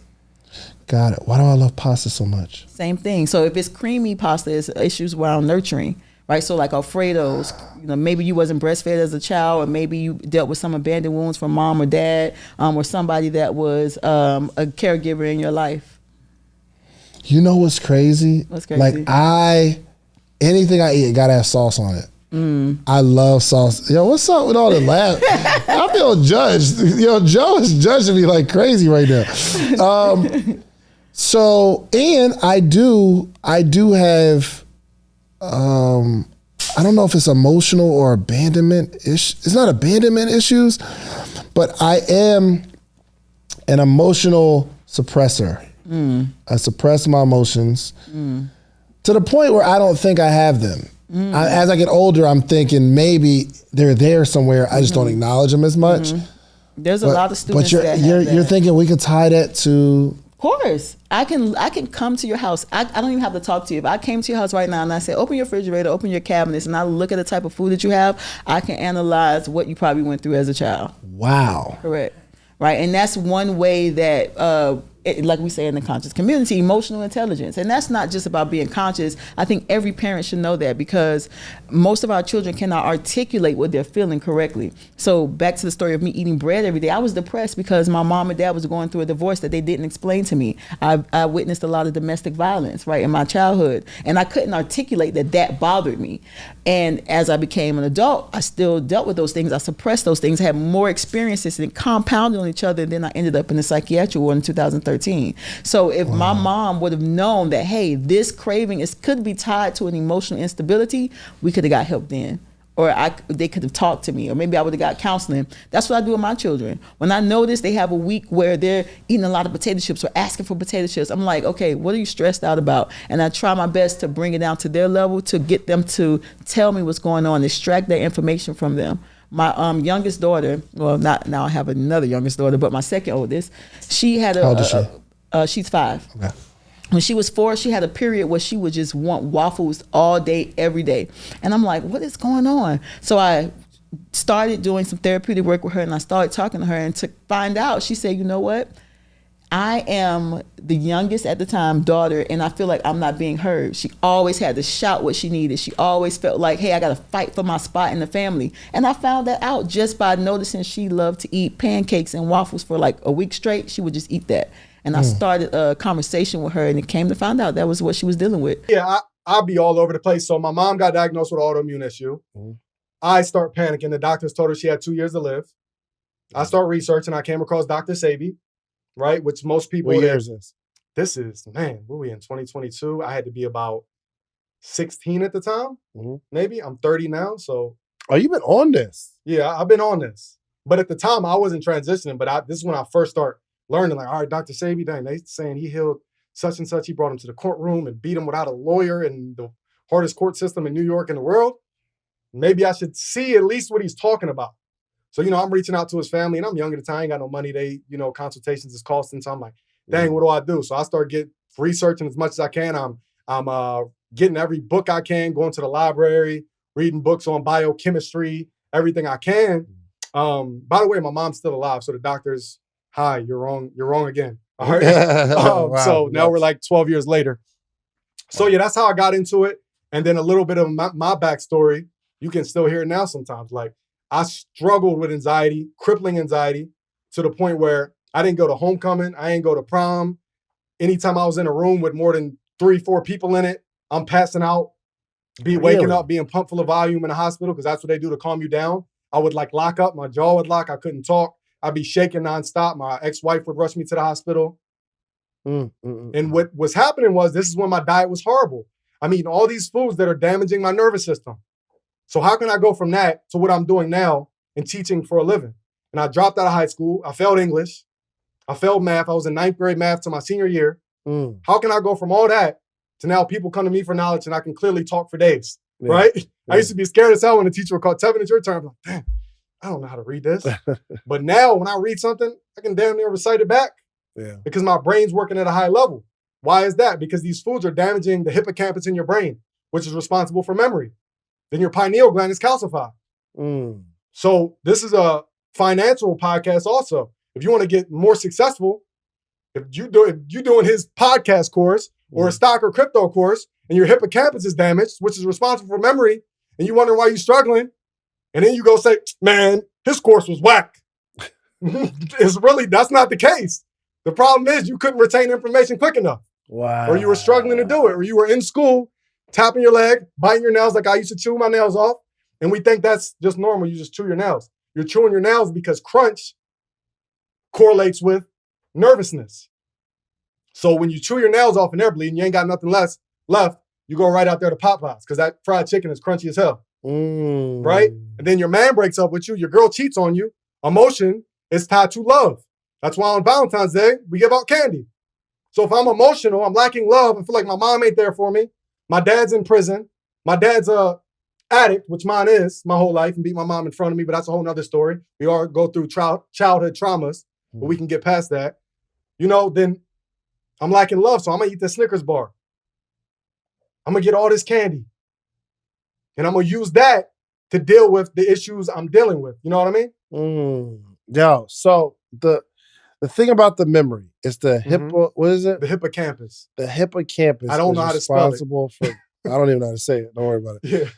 Got it. Why do I love pasta so much? Same thing. So if it's creamy pasta, it's issues around nurturing, right? So like Alfredo's, maybe you wasn't breastfed as a child, or maybe you dealt with some abandoned wounds from mom or dad, or somebody that was a caregiver in your life. You know what's crazy? What's crazy? Anything I eat gotta have sauce on it. I love sauce. Yo, what's up with all the laugh? I feel judged. Joe is judging me like crazy right now. So, and I do have, I don't know if it's emotional or abandonment It's not abandonment issues, but I am an emotional suppressor. I suppress my emotions to the point where I don't think I have them. As I get older, I'm thinking maybe they're there somewhere. I just don't acknowledge them as much. There's a lot of students that you're thinking we could tie that to. Of course, I can come to your house. I don't even have to talk to you. If I came to your house right now and I said, open your refrigerator, open your cabinets, and I look at the type of food that you have, I can analyze what you probably went through as a child. Wow. Correct. Right, and that's one way that. Like we say in the conscious community, emotional intelligence. And that's not just about being conscious. I think every parent should know that, because most of our children cannot articulate what they're feeling correctly. So back to the story of me eating bread every day, I was depressed because my mom and dad was going through a divorce that they didn't explain to me. I witnessed a lot of domestic violence, right, in my childhood. And I couldn't articulate that bothered me. And as I became an adult, I still dealt with those things. I suppressed those things, had more experiences and compounded on each other. And then I ended up in the psychiatric ward in 2013. So if my mom would have known that, hey, this craving could be tied to an emotional instability, we could have got help then. Or they could have talked to me, or maybe I would have got counseling. That's what I do with my children. When I notice they have a week where they're eating a lot of potato chips or asking for potato chips, I'm like, okay, what are you stressed out about? And I try my best to bring it down to their level, to get them to tell me what's going on, extract that information from them. My youngest daughter, well, not now I have another youngest daughter, but my second oldest, she had How old is she? She's 5. Okay. When she was 4, she had a period where she would just want waffles all day, every day. And I'm like, what is going on? So I started doing some therapeutic work with her, and I started talking to her, and to find out, she said, you know what? I am the youngest at the time daughter, and I feel like I'm not being heard. She always had to shout what she needed. She always felt like, hey, I got to fight for my spot in the family. And I found that out just by noticing she loved to eat pancakes and waffles for like a week straight. She would just eat that. And I started a conversation with her, and it came to find out that was what she was dealing with. Yeah, I'll be all over the place. So my mom got diagnosed with an autoimmune issue. I start panicking. The doctors told her she had 2 years to live. I start researching. I came across Dr. Sebi. right? Which most people. What year is this? This is, man, what are we in 2022? I had to be about 16 at the time, maybe. I'm 30 now, so. Oh, you've been on this. Yeah, I've been on this. But at the time, I wasn't transitioning, but this is when I first start learning, like, all right, Dr. Sabi, dang, they saying he healed such and such. He brought him to the courtroom and beat him without a lawyer in the hardest court system in New York in the world. Maybe I should see at least what he's talking about. So, I'm reaching out to his family, and I'm young at the time. I ain't got no money. They, consultations is costing. So I'm like, dang, what do I do? So I start researching as much as I can. I'm getting every book I can, going to the library, reading books on biochemistry, everything I can. By the way, my mom's still alive. So the doctors, hi, you're wrong again. All right. Wow, so now we're like 12 years later. So yeah, that's how I got into it. And then a little bit of my backstory. You can still hear it now sometimes. Like, I struggled with anxiety, crippling anxiety, to the point where I didn't go to homecoming. I didn't go to prom. Anytime I was in a room with more than 3-4 people in it, I'm passing out, waking up, being pumped full of volume in the hospital, because that's what they do to calm you down. I would lock up. My jaw would lock. I couldn't talk. I'd be shaking nonstop. My ex-wife would rush me to the hospital. And what was happening was, this is when my diet was horrible. I'm eating all these foods that are damaging my nervous system. So how can I go from that to what I'm doing now and teaching for a living? And I dropped out of high school. I failed English. I failed math. I was in 9th grade math to my senior year. How can I go from all that to now people come to me for knowledge and I can clearly talk for days, right? I used to be scared as hell when the teacher would call, Tevin, it's your turn. I'm like, damn, I don't know how to read this. But now when I read something, I can damn near recite it back because my brain's working at a high level. Why is that? Because these foods are damaging the hippocampus in your brain, which is responsible for memory. Then your pineal gland is calcified. So this is a financial podcast also. If you want to get more successful, if you're doing his podcast course or a stock or crypto course, and your hippocampus is damaged, which is responsible for memory, and you wonder why you're struggling, and then you go say, man, his course was whack. That's not the case. The problem is you couldn't retain information quick enough. Wow. Or you were struggling to do it, or you were in school, tapping your leg, biting your nails like I used to chew my nails off. And we think that's just normal. You just chew your nails. You're chewing your nails because crunch correlates with nervousness. So when you chew your nails off and they're bleeding, you ain't got nothing left, you go right out there to Popeyes because that fried chicken is crunchy as hell. Right? And then your man breaks up with you. Your girl cheats on you. Emotion is tied to love. That's why on Valentine's Day, we give out candy. So if I'm emotional, I'm lacking love, I feel like my mom ain't there for me. My dad's in prison. My dad's a addict, which mine is my whole life, and beat my mom in front of me, but that's a whole nother story. We all go through childhood traumas, but we can get past that. Then I'm lacking love, so I'm going to eat the Snickers bar. I'm going to get all this candy. And I'm going to use that to deal with the issues I'm dealing with. You know what I mean? Yo, so the thing about the memory is the what is it? The hippocampus. The hippocampus. I don't know how to spell it. I don't even know how to say it. Don't worry about it.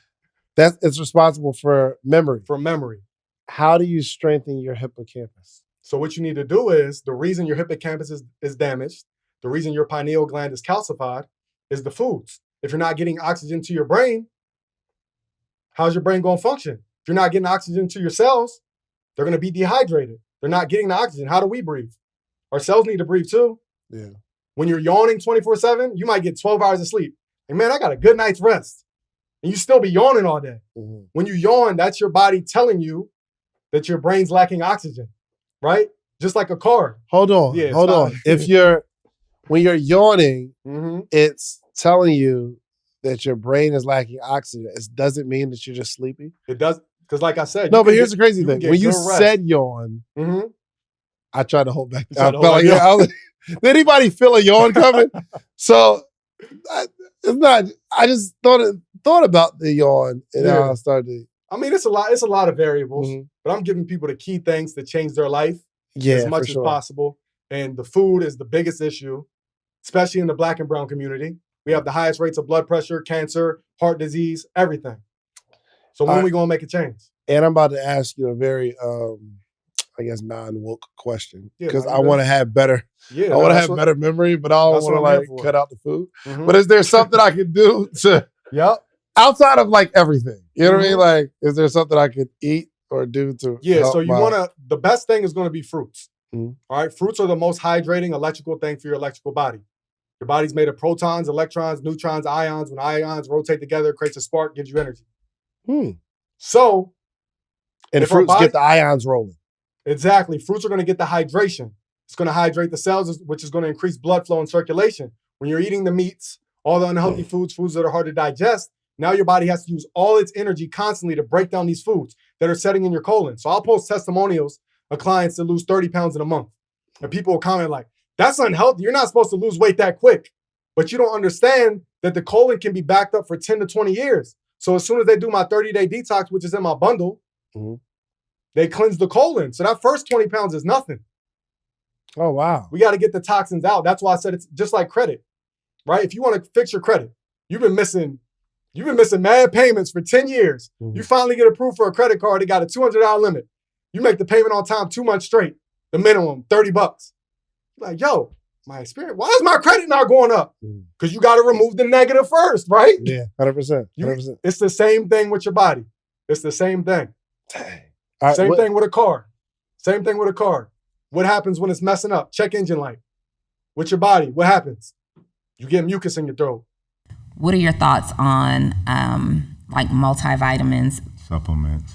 Yeah. It's responsible for memory. For memory. How do you strengthen your hippocampus? So what you need to do is, the reason your hippocampus is damaged, the reason your pineal gland is calcified, is the foods. If you're not getting oxygen to your brain, how's your brain going to function? If you're not getting oxygen to your cells, they're going to be dehydrated. They're not getting the oxygen. How do we breathe? Our cells need to breathe too. Yeah. When you're yawning 24/7, you might get 12 hours of sleep. Like, man, I got a good night's rest. And you still be yawning all day. When you yawn, that's your body telling you that your brain's lacking oxygen, right? Just like a car. Hold on. Yeah, hold on. When you're yawning, it's telling you that your brain is lacking oxygen. It doesn't mean that you're just sleepy. It does, because like I said. No, but here's the crazy thing. When you said yawn, I tried to hold back. Did anybody feel a yawn coming? So it's not. I just thought about the yawn, and now I started. I mean, it's a lot of variables, but I'm giving people the key things to change their life as much as possible. And the food is the biggest issue, especially in the Black and brown community. We have the highest rates of blood pressure, cancer, heart disease, everything. So when are we going to make a change? And I'm about to ask you a very, I guess, non-woke question, because I want to have better. I want to have better memory, but I don't want to cut out the food. But is there something I can do to outside of everything? You know what I mean? Like, is there something I could eat or do to? Yeah. So the best thing is going to be fruits. All right, fruits are the most hydrating electrical thing for your electrical body. Your body's made of protons, electrons, neutrons, ions. When ions rotate together, it creates a spark, gives you energy. So, and if our fruits body, get the ions rolling. Exactly. Fruits are going to get the hydration. It's going to hydrate the cells, which is going to increase blood flow and circulation. When you're eating the meats, all the unhealthy foods that are hard to digest, now your body has to use all its energy constantly to break down these foods that are setting in your colon. So I'll post testimonials of clients that lose 30 pounds in a month. And people will comment like, that's unhealthy. You're not supposed to lose weight that quick. But you don't understand that the colon can be backed up for 10 to 20 years. So as soon as they do my 30-day detox, which is in my bundle, they cleanse the colon. So that first 20 pounds is nothing. Oh, wow. We got to get the toxins out. That's why I said it's just like credit, right? If you want to fix your credit, you've been missing mad payments for 10 years. You finally get approved for a credit card. It got a $200 limit. You make the payment on time 2 months straight, the minimum, $30. You're like, yo, my experience, why is my credit not going up? Because you got to remove the negative first, right? Yeah, 100%. 100%. It's the same thing with your body. It's the same thing. All right, Same thing with a car. Same thing with a car. What happens when it's messing up? Check engine light. With your body, what happens? You get mucus in your throat. What are your thoughts on like multivitamins? Supplements.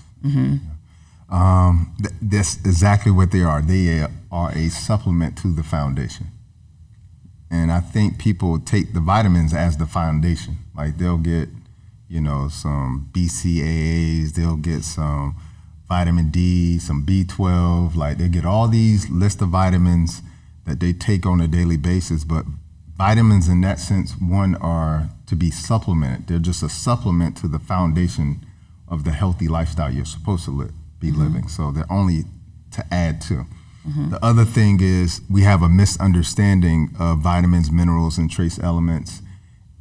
That's exactly what they are. They are a supplement to the foundation. And I think people take the vitamins as the foundation. Like they'll get, some BCAAs, they'll get some vitamin D, some B12, like they get all these list of vitamins that they take on a daily basis. But vitamins in that sense, one, are to be supplemented. They're just a supplement to the foundation of the healthy lifestyle you're supposed to be living. So they're only to add to. The other thing is we have a misunderstanding of vitamins, minerals, and trace elements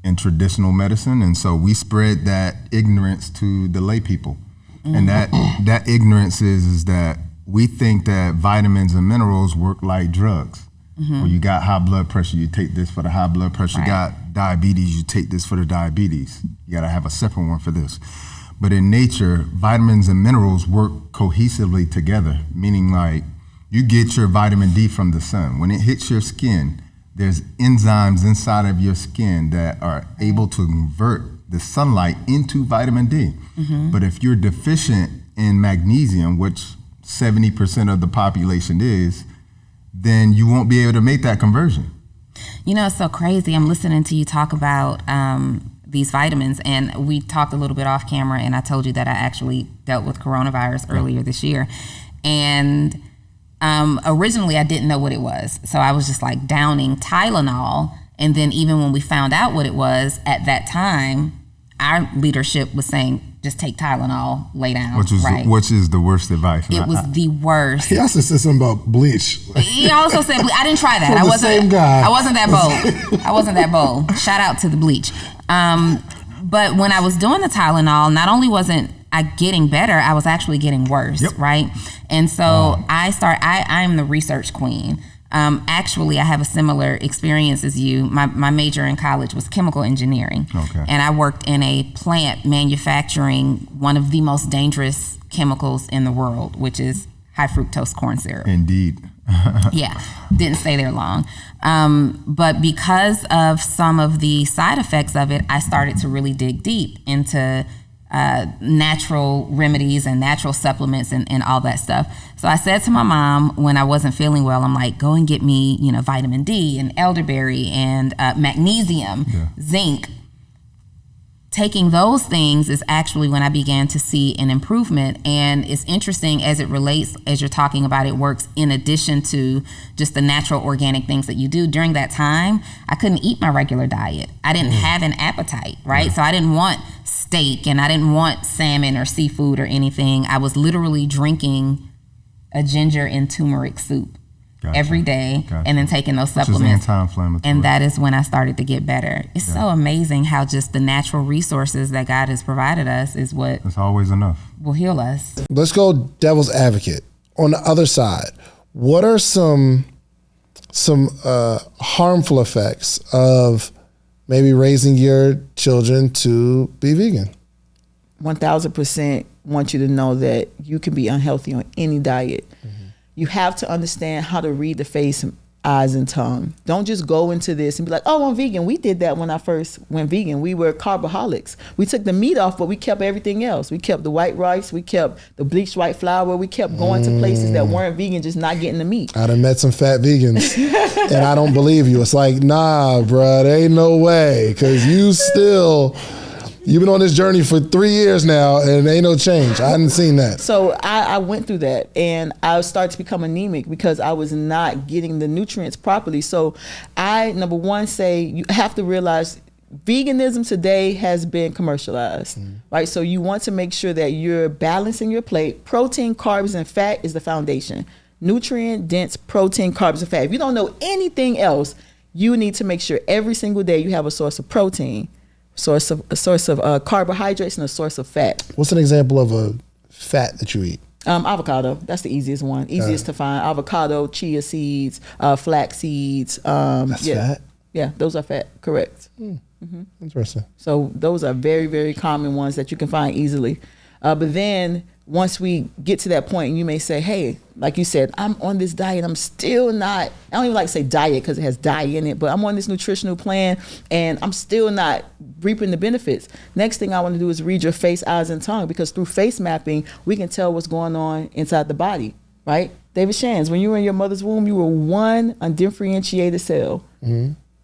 in traditional medicine. And so we spread that ignorance to the lay people. And that ignorance is that we think that vitamins and minerals work like drugs. Where you got high blood pressure, you take this for the high blood pressure. You got diabetes, you take this for the diabetes. You got to have a separate one for this. But in nature, vitamins and minerals work cohesively together, meaning like you get your vitamin D from the sun. When it hits your skin, there's enzymes inside of your skin that are able to convert the sunlight into vitamin D. But if you're deficient in magnesium, which 70% of the population is, then you won't be able to make that conversion. It's so crazy. I'm listening to you talk about these vitamins, and we talked a little bit off camera, and I told you that I actually dealt with coronavirus earlier this year. And originally I didn't know what it was. So I was just like downing Tylenol. And then even when we found out what it was at that time, our leadership was saying, just take Tylenol, lay down. Which is the worst advice. It was the worst. He also said something about bleach. He also said, I didn't try that. I wasn't that bold. Shout out to the bleach. But when I was doing the Tylenol, not only wasn't I getting better, I was actually getting worse, right? And so I am the research queen. Actually, I have a similar experience as you. My major in college was chemical engineering. And I worked in a plant manufacturing one of the most dangerous chemicals in the world, which is high fructose corn syrup. Indeed. Yeah, didn't stay there long. But because of some of the side effects of it, I started to really dig deep into natural remedies and natural supplements and all that stuff. So I said to my mom when I wasn't feeling well, I'm like, go and get me, vitamin D and elderberry and magnesium, zinc. Taking those things is actually when I began to see an improvement. And it's interesting as it relates, as you're talking about, it works in addition to just the natural organic things that you do. During that time, I couldn't eat my regular diet. I didn't have an appetite, right? So I didn't want steak and I didn't want salmon or seafood or anything. I was literally drinking a ginger and turmeric soup every day and then taking those supplements. And that is when I started to get better. It's so amazing how just the natural resources that God has provided us is what it's always enough will heal us. Let's go devil's advocate. On the other side, what are some harmful effects of maybe raising your children to be vegan? 1000% want you to know that you can be unhealthy on any diet. you have to understand how to read the face, eyes, and tongue. Don't just go into this and be like, oh, I'm vegan. We did that when I first went vegan. We were carboholics. We took the meat off, but we kept everything else. We kept the white rice. We kept the bleached white flour. We kept going to places that weren't vegan, just not getting the meat. I done met some fat vegans, and I don't believe you. It's like, nah, bruh, there ain't no way, because you've been on this journey for 3 years now, and ain't no change. I hadn't seen that. So I went through that, and I started to become anemic because I was not getting the nutrients properly. So I, number one, say you have to realize veganism today has been commercialized, right? So you want to make sure that you're balancing your plate. Protein, carbs, and fat is the foundation. Nutrient dense protein, carbs, and fat. If you don't know anything else, you need to make sure every single day you have a source of protein, a source of carbohydrates, and a source of fat. What's an example of a fat that you eat? Avocado. That's the easiest one. Easiest to find. Avocado, chia seeds, flax seeds. That's fat? Yeah, those are fat. Correct. Interesting. So those are very, very common ones that you can find easily. But then once we get to that point, you may say, hey, like you said, I'm on this diet. I'm still not, I don't even like to say diet because it has dye in it, but I'm on this nutritional plan and I'm still not reaping the benefits. Next thing I want to do is read your face, eyes, and tongue, because through face mapping, we can tell what's going on inside the body, right? David Shands, when you were in your mother's womb, you were one undifferentiated cell.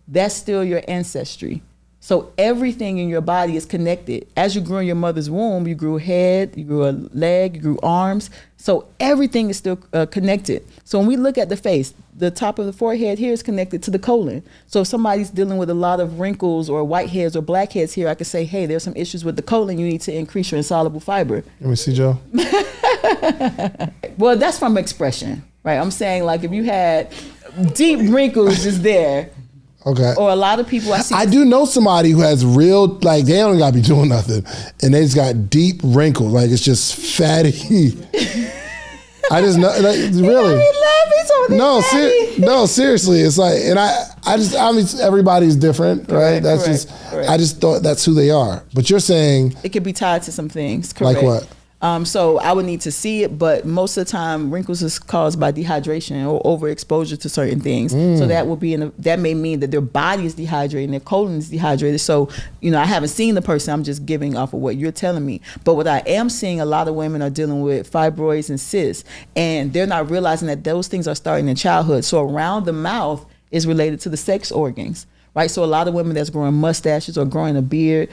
That's still your ancestry. So everything in your body is connected. As you grew in your mother's womb, you grew a head, you grew a leg, you grew arms. So everything is still connected. So when we look at the face, the top of the forehead here is connected to the colon. So if somebody's dealing with a lot of wrinkles or whiteheads or blackheads here, I could say, hey, there's some issues with the colon. You need to increase your insoluble fiber. Let me see, Joe. Well, that's from expression, right? I'm saying, like, if you had deep wrinkles just there, Okay. or a lot of people I see. I do know somebody who has real, like, they don't gotta be doing nothing, and they just got deep wrinkles, like it's just fatty. I just know, like, really. No, seriously, it's like, and I mean, everybody's different, right? That's correct. I just thought that's who they are. But you're saying it could be tied to some things, correct? Like what? So I would need to see it, but most of the time, wrinkles is caused by dehydration or overexposure to certain things. So that will be that may mean that their body is dehydrated and their colon is dehydrated. So, I haven't seen the person. I'm just giving off of what you're telling me. But what I am seeing, a lot of women are dealing with fibroids and cysts, and they're not realizing that those things are starting in childhood. So around the mouth is related to the sex organs. Right, so a lot of women that's growing mustaches or growing a beard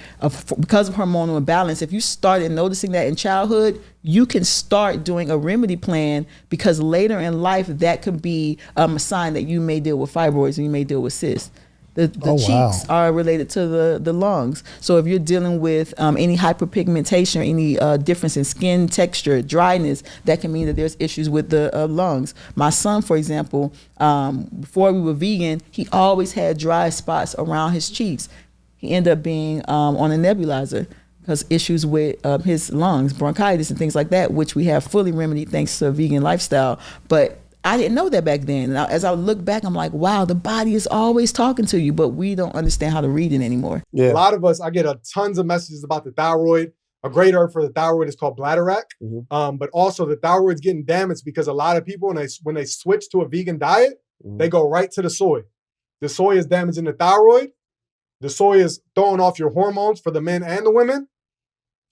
because of hormonal imbalance, if you started noticing that in childhood, you can start doing a remedy plan, because later in life that could be a sign that you may deal with fibroids and you may deal with cysts. The cheeks are related to the lungs. So if you're dealing with any hyperpigmentation or any difference in skin texture, dryness, that can mean that there's issues with the lungs. My son, for example, before we were vegan, he always had dry spots around his cheeks. He ended up being on a nebulizer because issues with his lungs, bronchitis and things like that, which we have fully remedied thanks to a vegan lifestyle. But I didn't know that back then. And as I look back, I'm like, wow, the body is always talking to you, but we don't understand how to read it anymore. Yeah. A lot of us, I get tons of messages about the thyroid. A great herb for the thyroid is called bladderwrack. But also the thyroid's getting damaged because a lot of people, when they switch to a vegan diet, they go right to the soy. The soy is damaging the thyroid. The soy is throwing off your hormones for the men and the women.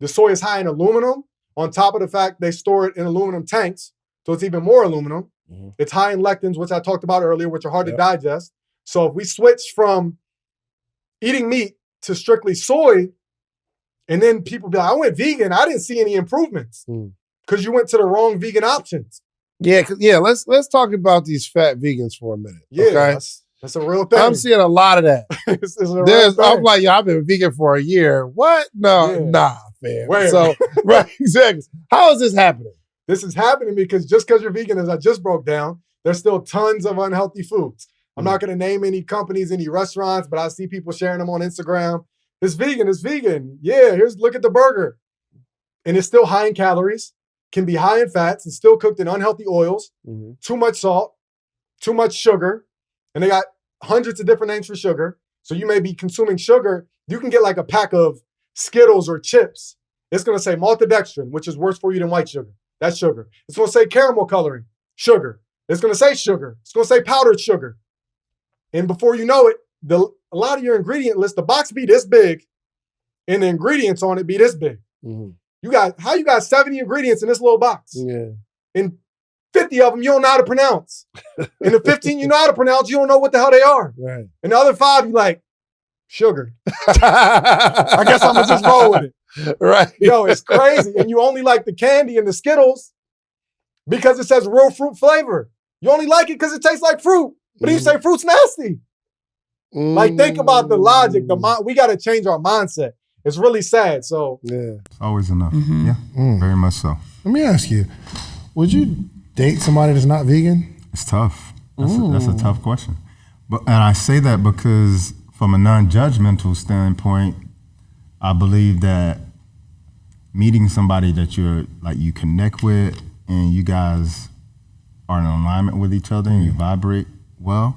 The soy is high in aluminum. On top of the fact they store it in aluminum tanks, so it's even more aluminum. It's high in lectins, which I talked about earlier, which are hard to digest. So if we switch from eating meat to strictly soy, and then people be like, I went vegan, I didn't see any improvements because you went to the wrong vegan options. Yeah, let's talk about these fat vegans for a minute. Yeah, okay? that's a real thing. I'm seeing a lot of that. I'm like, I've been vegan for a year. What? No, nah, fam. Where? So, right, exactly. How is this happening? This is happening because just because you're vegan, as I just broke down, there's still tons of unhealthy foods. I'm not going to name any companies, any restaurants, but I see people sharing them on Instagram. It's vegan. Yeah, look at the burger. And it's still high in calories, can be high in fats, and still cooked in unhealthy oils, too much salt, too much sugar. And they got hundreds of different names for sugar. So you may be consuming sugar. You can get like a pack of Skittles or chips. It's going to say maltodextrin, which is worse for you than white sugar. That's sugar. It's going to say caramel coloring. sugar. It's going to say sugar. It's going to say powdered sugar. And before you know it, a lot of your ingredient list, the box be this big and the ingredients on it be this big. Mm-hmm. You got 70 ingredients in this little box. Yeah. And 50 of them you don't know how to pronounce. And the 15 you know how to pronounce, you don't know what the hell they are. Right. And the other 5, you like, sugar. I guess I'm going to just roll with it. Right. Yo, it's crazy. And you only like the candy and the Skittles because it says real fruit flavor. You only like it because it tastes like fruit. But then you say fruit's nasty. Like, think about the logic. We got to change our mindset. It's really sad. So yeah, It's always enough. Yeah, very much so. let me ask you: would you date somebody that's not vegan? It's tough. That's a tough question. And I say that because from a non-judgmental standpoint, I believe that meeting somebody that you connect with and you guys are in alignment with each other and you vibrate well,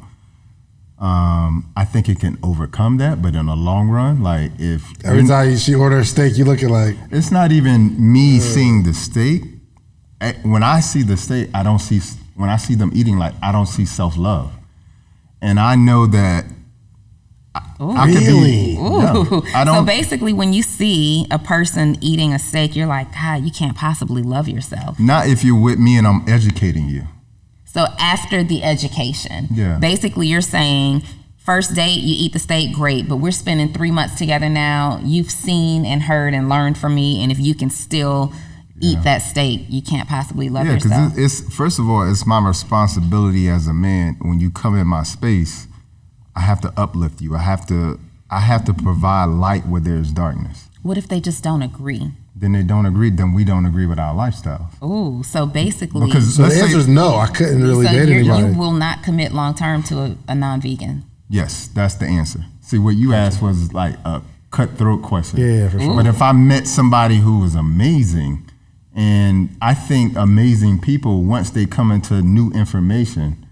I think it can overcome that. But in the long run, like if Every time she order a steak, you looking like it's not even me seeing the steak. When I see the steak, I don't see. When I see them eating, like I don't see self-love, and I know that I could be. Ooh. I don't. So basically, when you see a person eating a steak, you're like, God, you can't possibly love yourself. Not if you're with me and I'm educating you. So after the education, Yeah. basically you're saying, first date, you eat the steak, great, but we're spending 3 months together now. You've seen and heard and learned from me, and if you can still eat that steak, you can't possibly love yourself. because it's first of all, it's my responsibility as a man. When you come in my space, I have to uplift you. I have to provide light where there's darkness. What if they just don't agree? Then they don't agree. Then we don't agree with our lifestyle. Ooh, so basically, Because so. The let's answer is say, no. I couldn't really so date anybody. you will not commit long term to a non-vegan. yes, that's the answer. See, what you asked was like a cutthroat question. Yeah, for sure. But if I met somebody who was amazing, and I think amazing people, once they come into new information,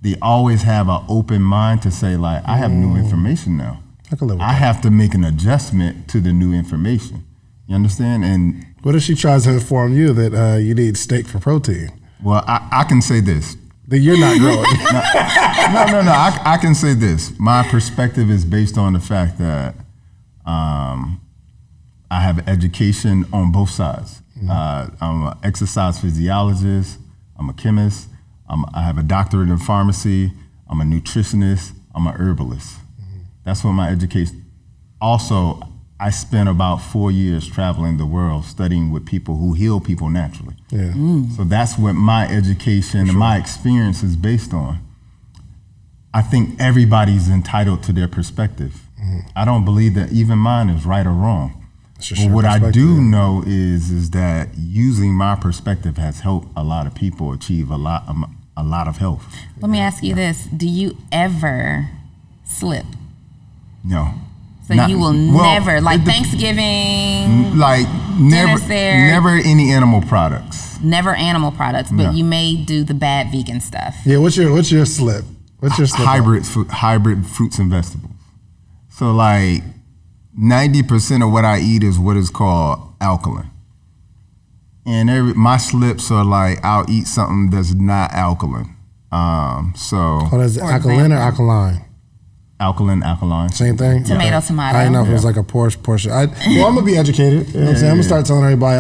they always have an open mind to say, like, I have new information now. I can live with I that. have to make an adjustment to the new information. You understand? And What if she tries to inform you that you need steak for protein? well, I can say this. That you're not growing. No. I can say this. My perspective is based on the fact that I have education on both sides. I'm an exercise physiologist. I'm a chemist. I have a doctorate in pharmacy. I'm a nutritionist. I'm a herbalist. That's what my education. Also, I spent about 4 years traveling the world studying with people who heal people naturally. Yeah. So that's what my education and my experience is based on. I think everybody's entitled to their perspective. I don't believe that even mine is right or wrong. It's just But your what I perspective, do yeah. know is that using my perspective has helped a lot of people achieve a lot of health. Let me ask you this: do you ever slip? No. So Not- you will well, never, like it de- Thanksgiving, Like Dinner's there. never any animal products. never animal products, but No. you may do the bad vegan stuff. Yeah, what's your slip? What's your slip? Hybrid fruits and vegetables. So like 90% of what I eat is what is called alkaline. And my slips are like I'll eat something that's not alkaline. So Oh, that's alkaline or alkaline? alkaline. Same thing? Tomato, Okay. tomato. I didn't know if it was like a portion. I'm going to be educated. You know what I'm saying? I'm going to start telling everybody,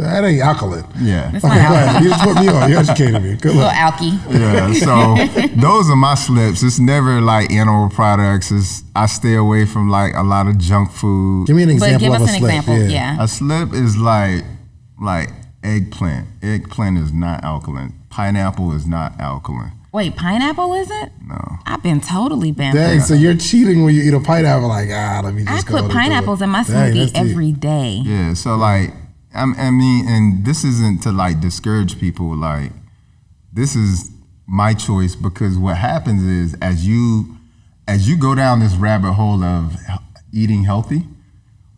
that ain't alkaline. Yeah. It's Okay, not go alkaline. ahead. You just put me on. You educated me. Good Little luck. alky. Yeah, so those are my slips. It's never like animal products. I stay away from like a lot of junk food. Give me an But example give of us a an slip. example. Yeah. A slip is like eggplant. Eggplant is not alkaline. Pineapple is not alkaline. Wait, pineapple isn't? No. I've been totally Dang, bamboozled. so you're cheating when you eat a pineapple. Like, let me I just go. put to pineapples in my Dang, smoothie that's deep. every day. Yeah, so like I mean, and this isn't to like discourage people. Like this is my choice because what happens is as you go down this rabbit hole of eating healthy,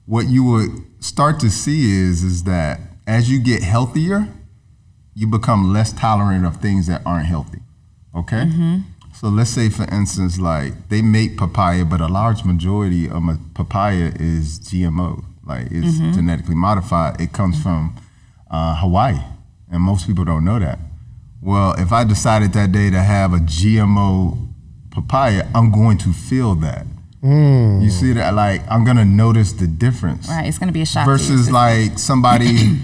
what you would start to see is that as you get healthier, you become less tolerant of things that aren't healthy. Okay? So let's say, for instance, like they make papaya, but a large majority of papaya is GMO, like it's genetically modified. It comes from Hawaii, and most people don't know that. Well, if I decided that day to have a GMO papaya, I'm going to feel that. You see that? Like, I'm gonna notice the difference. Right, it's gonna be a shock. to your Versus system. like somebody,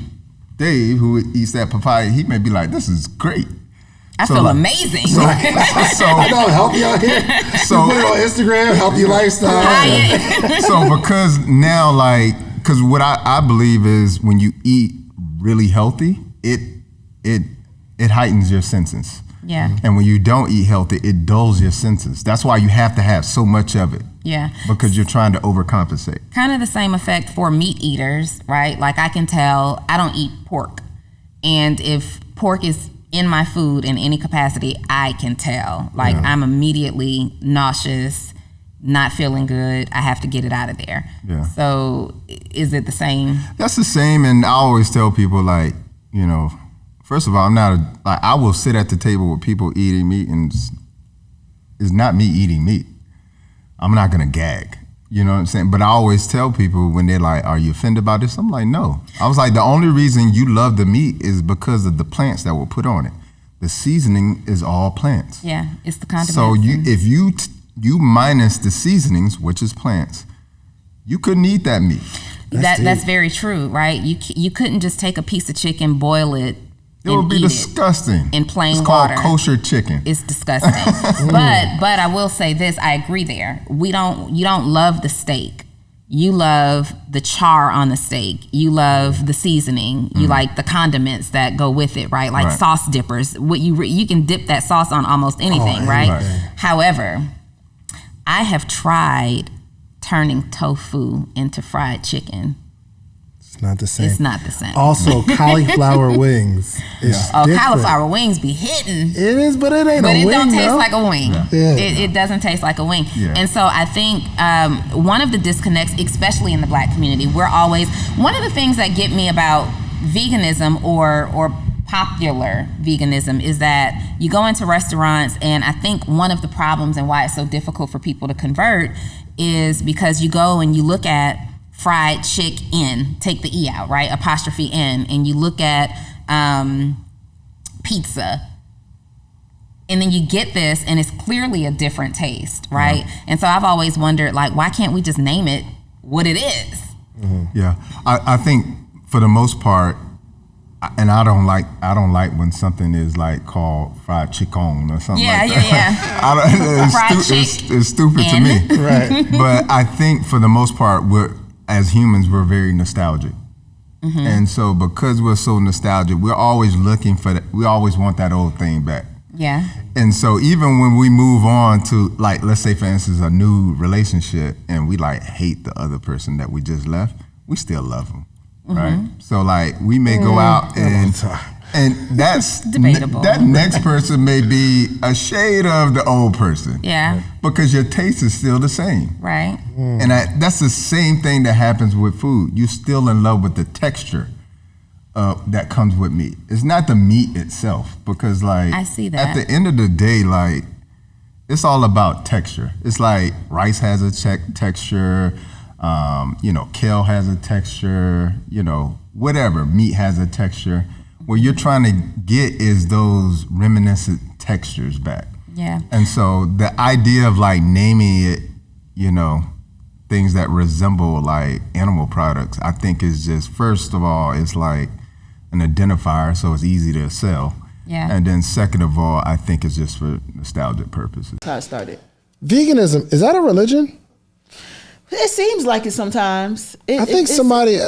Dave, who eats that papaya, he may be like, "This is great." I So, feel like- amazing. So, I know, healthy out here. So- You put it on Instagram, healthy lifestyle. so because now, like, because what I believe is when you eat really healthy, it heightens your senses. Yeah. And when you don't eat healthy, it dulls your senses. That's why you have to have so much of it. Yeah. Because you're trying to overcompensate. Kind of the same effect for meat eaters, right? Like I can tell I don't eat pork. And if pork is in my food in any capacity, I can tell. Like I'm immediately nauseous, not feeling good. I have to get it out of there. Yeah. So is it the same? That's the same, and I always tell people, like, you know, first of all, I will sit at the table with people eating meat, and it's not me eating meat. I'm not gonna gag. You know what I'm saying? But I always tell people when they're like, "Are you offended by this?" I'm like, "No." I was like, the only reason you love the meat is because of the plants that were put on it. The seasoning is all plants. Yeah, it's the condiment. So if you minus the seasonings, which is plants, you couldn't eat that meat. That's very true, right? You couldn't just take a piece of chicken, boil it, It would and be eat disgusting. in plain it's called water. kosher chicken. It's disgusting. but I will say this, I agree there. You don't love the steak. You love the char on the steak. You love the seasoning. You like the condiments that go with it, right? Like Right. sauce dippers. What you can dip that sauce on almost anything, right? However, I have tried turning tofu into fried chicken. It's not the same. It's not the same. Also, cauliflower wings. It's different. Cauliflower wings be hitting. It is, but it ain't But a it wing, don't taste though. like a wing. Yeah. It doesn't taste like a wing. Yeah. And so I think one of the disconnects, especially in the Black community, one of the things that get me about veganism or popular veganism is that you go into restaurants, and I think one of the problems and why it's so difficult for people to convert is because you go and you look at fried chicken, take the E out, right? Apostrophe N, and you look at pizza, and then you get this, and it's clearly a different taste, right? And so I've always wondered, like, why can't we just name it what it is? Yeah, I think for the most part, and I don't like when something is like called fried chicken or something like that. It's stupid to me. Right. But I think for the most part, as humans, we're very nostalgic. And so because we're so nostalgic, we're always looking for that. We always want that old thing back. Yeah. And so even when we move on to, like, let's say for instance, a new relationship, and we like hate the other person that we just left, we still love them, right? So like we may go out and that's Debatable. That next person may be a shade of the old person. Yeah. Because your taste is still the same. Right. And that's the same thing that happens with food. You're still in love with the texture that comes with meat. It's not the meat itself, because like I see that. at the end of the day, like it's all about texture. It's like rice has a texture, kale has a texture, whatever, meat has a texture. What you're trying to get is those reminiscent textures back. Yeah. And so the idea of like naming it, things that resemble like animal products, I think is just, first of all, it's like an identifier, so it's easy to sell. Yeah. And then second of all, I think it's just for nostalgic purposes. That's how it started. Veganism, is that a religion? It seems like it sometimes. I think somebody,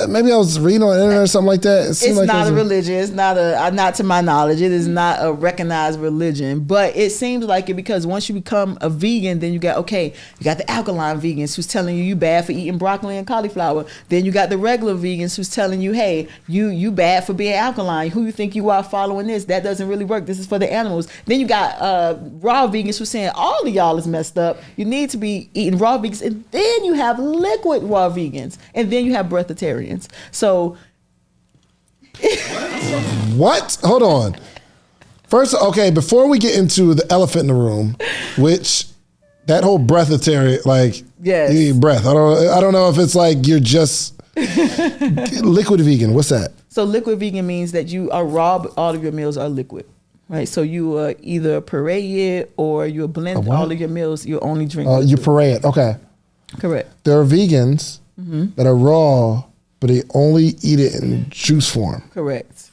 maybe I was reading on the internet or something like that. It seemed It's like not it was a religion. It's not to my knowledge. It is not a recognized religion. But it seems like it because once you become a vegan, then you got the alkaline vegans who's telling you bad for eating broccoli and cauliflower. Then you got the regular vegans who's telling you, hey, you bad for being alkaline. Who you think you are following this? That doesn't really work. This is for the animals. Then you got raw vegans who's saying all of y'all is messed up. You need to be eating raw vegans. And then you have liquid raw vegans. And then you have breatharians. So What? Hold on. First, okay, before we get into the elephant in the room, which that whole breatharian, like, Yes. you eat breath. I don't know if it's like you're just liquid vegan. What's that? So liquid vegan means that you are raw, but all of your meals are liquid. Right, so you either puree it or you blend all of your meals. You only drink. You puree it. Okay. Correct. There are vegans that are raw, but they only eat it in juice form Correct.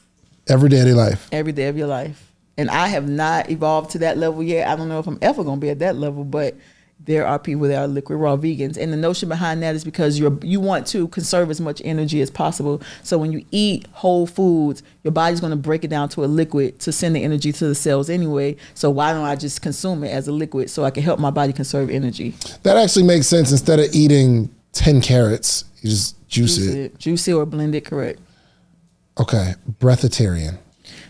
every day of their life. Every day of your life. And I have not evolved to that level yet. I don't know if I'm ever going to be at that level, but there are people that are liquid raw vegans. And the notion behind that is because you want to conserve as much energy as possible. So when you eat whole foods, your body's going to break it down to a liquid to send the energy to the cells anyway. So why don't I just consume it as a liquid so I can help my body conserve energy? That actually makes sense. Instead of eating 10 carrots, you just juice it. Juice it or blend it, correct. Okay, breatharian.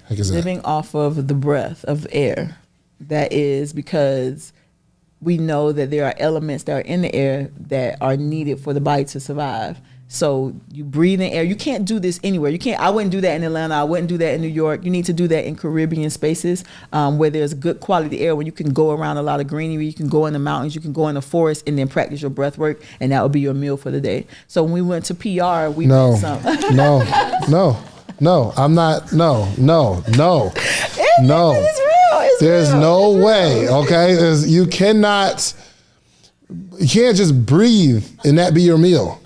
How is that? Living off of the breath of air. That is because we know that there are elements that are in the air that are needed for the body to survive. So you breathe in air. You can't do this anywhere. You can't. I wouldn't do that in Atlanta. I wouldn't do that in New York. You need to do that in Caribbean spaces where there's good quality air, where you can go around a lot of greenery. You can go in the mountains. You can go in the forest and then practice your breath work, and that would be your meal for the day. So when we went to PR, we No, did some. no, I'm not. No. It's real. It's There's real. no It's way. real. Okay, you cannot. You can't just breathe and that be your meal.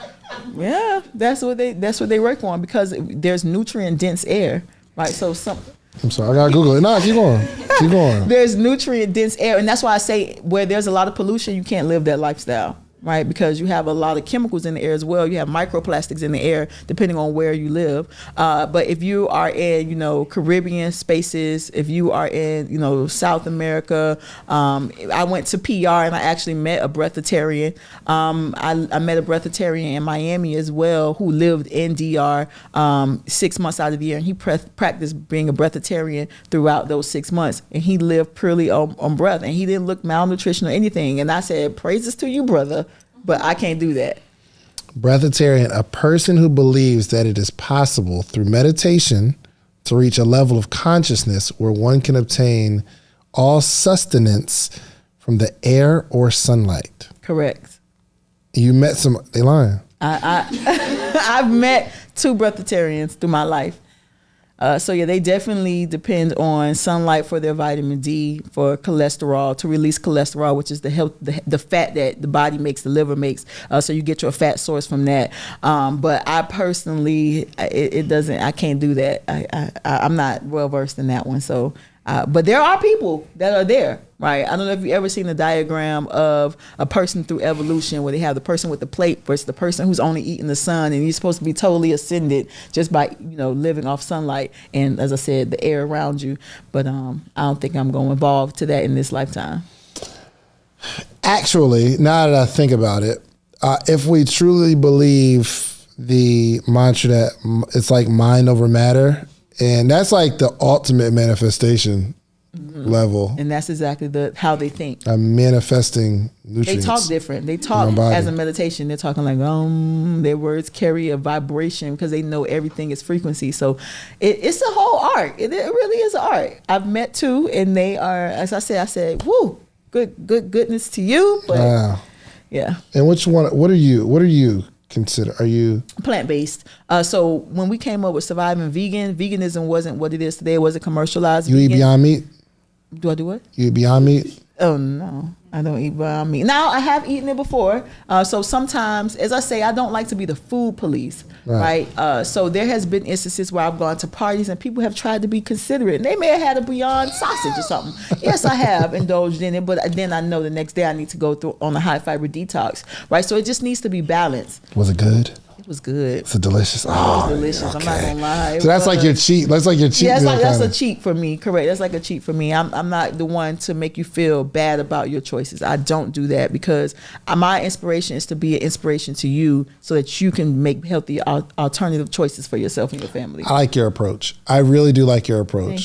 Yeah, that's what they work on because there's nutrient dense air, right? So I'm sorry, I gotta Google it. No, keep going. Keep going. there's nutrient dense air, and that's why I say where there's a lot of pollution, you can't live that lifestyle, right? Because you have a lot of chemicals in the air as well. You have microplastics in the air, depending on where you live. But if you are in, Caribbean spaces, if you are in, South America, I went to PR and I actually met a breatharian. I met a breatharian in Miami as well who lived in DR 6 months out of the year, and he practiced being a breatharian throughout those 6 months, and he lived purely on breath, and he didn't look malnutrition or anything. And I said, praises to you, brother. But I can't do that. Breatharian, a person who believes that it is possible through meditation to reach a level of consciousness where one can obtain all sustenance from the air or sunlight. Correct. You met they lying. I've met 2 breatharians through my life. So yeah, they definitely depend on sunlight for their vitamin D, for cholesterol, to release cholesterol, which is the fat that the body makes, the liver makes. So you get your fat source from that. But I personally, I can't do that. I'm not well versed in that one. So, but there are people that are there, right? I don't know if you've ever seen a diagram of a person through evolution where they have the person with the plate versus the person who's only eating the sun, and you're supposed to be totally ascended just by living off sunlight and, as I said, the air around you. But I don't think I'm going to evolve to that in this lifetime. Actually, now that I think about it, if we truly believe the mantra that it's like mind over matter, and that's like the ultimate manifestation level. And that's exactly how they think. Manifesting nutrients. They talk different. They talk as a meditation. They're talking like, their words carry a vibration because they know everything is frequency. So it's a whole art. It really is an art. I've met 2, and they are, as I said, woo, goodness to you. But wow. Yeah. And which one, what are you consider? Are you plant-based? So when we came up with surviving veganism wasn't what it is today. It wasn't commercialized. You eat Beyond Meat? Do I do what? You eat Beyond Meat? Oh no, I don't eat Beyond Meat. Now I have eaten it before. So sometimes, as I say, I don't like to be the food police, right? So there has been instances where I've gone to parties and people have tried to be considerate, and they may have had a Beyond sausage or something. Yes, I have indulged in it, but then I know the next day I need to go through on a high fiber detox, right? So it just needs to be balanced. Was it good? It was good. It's delicious. It was delicious. Okay. I'm not gonna lie. So that's like your cheat. That's like your cheat. Yeah, meal that's kinda. a cheat for me. Correct. That's like a cheat for me. I'm not the one to make you feel bad about your choices. I don't do that because my inspiration is to be an inspiration to you so that you can make healthy alternative choices for yourself and your family. I like your approach. I really do like your approach.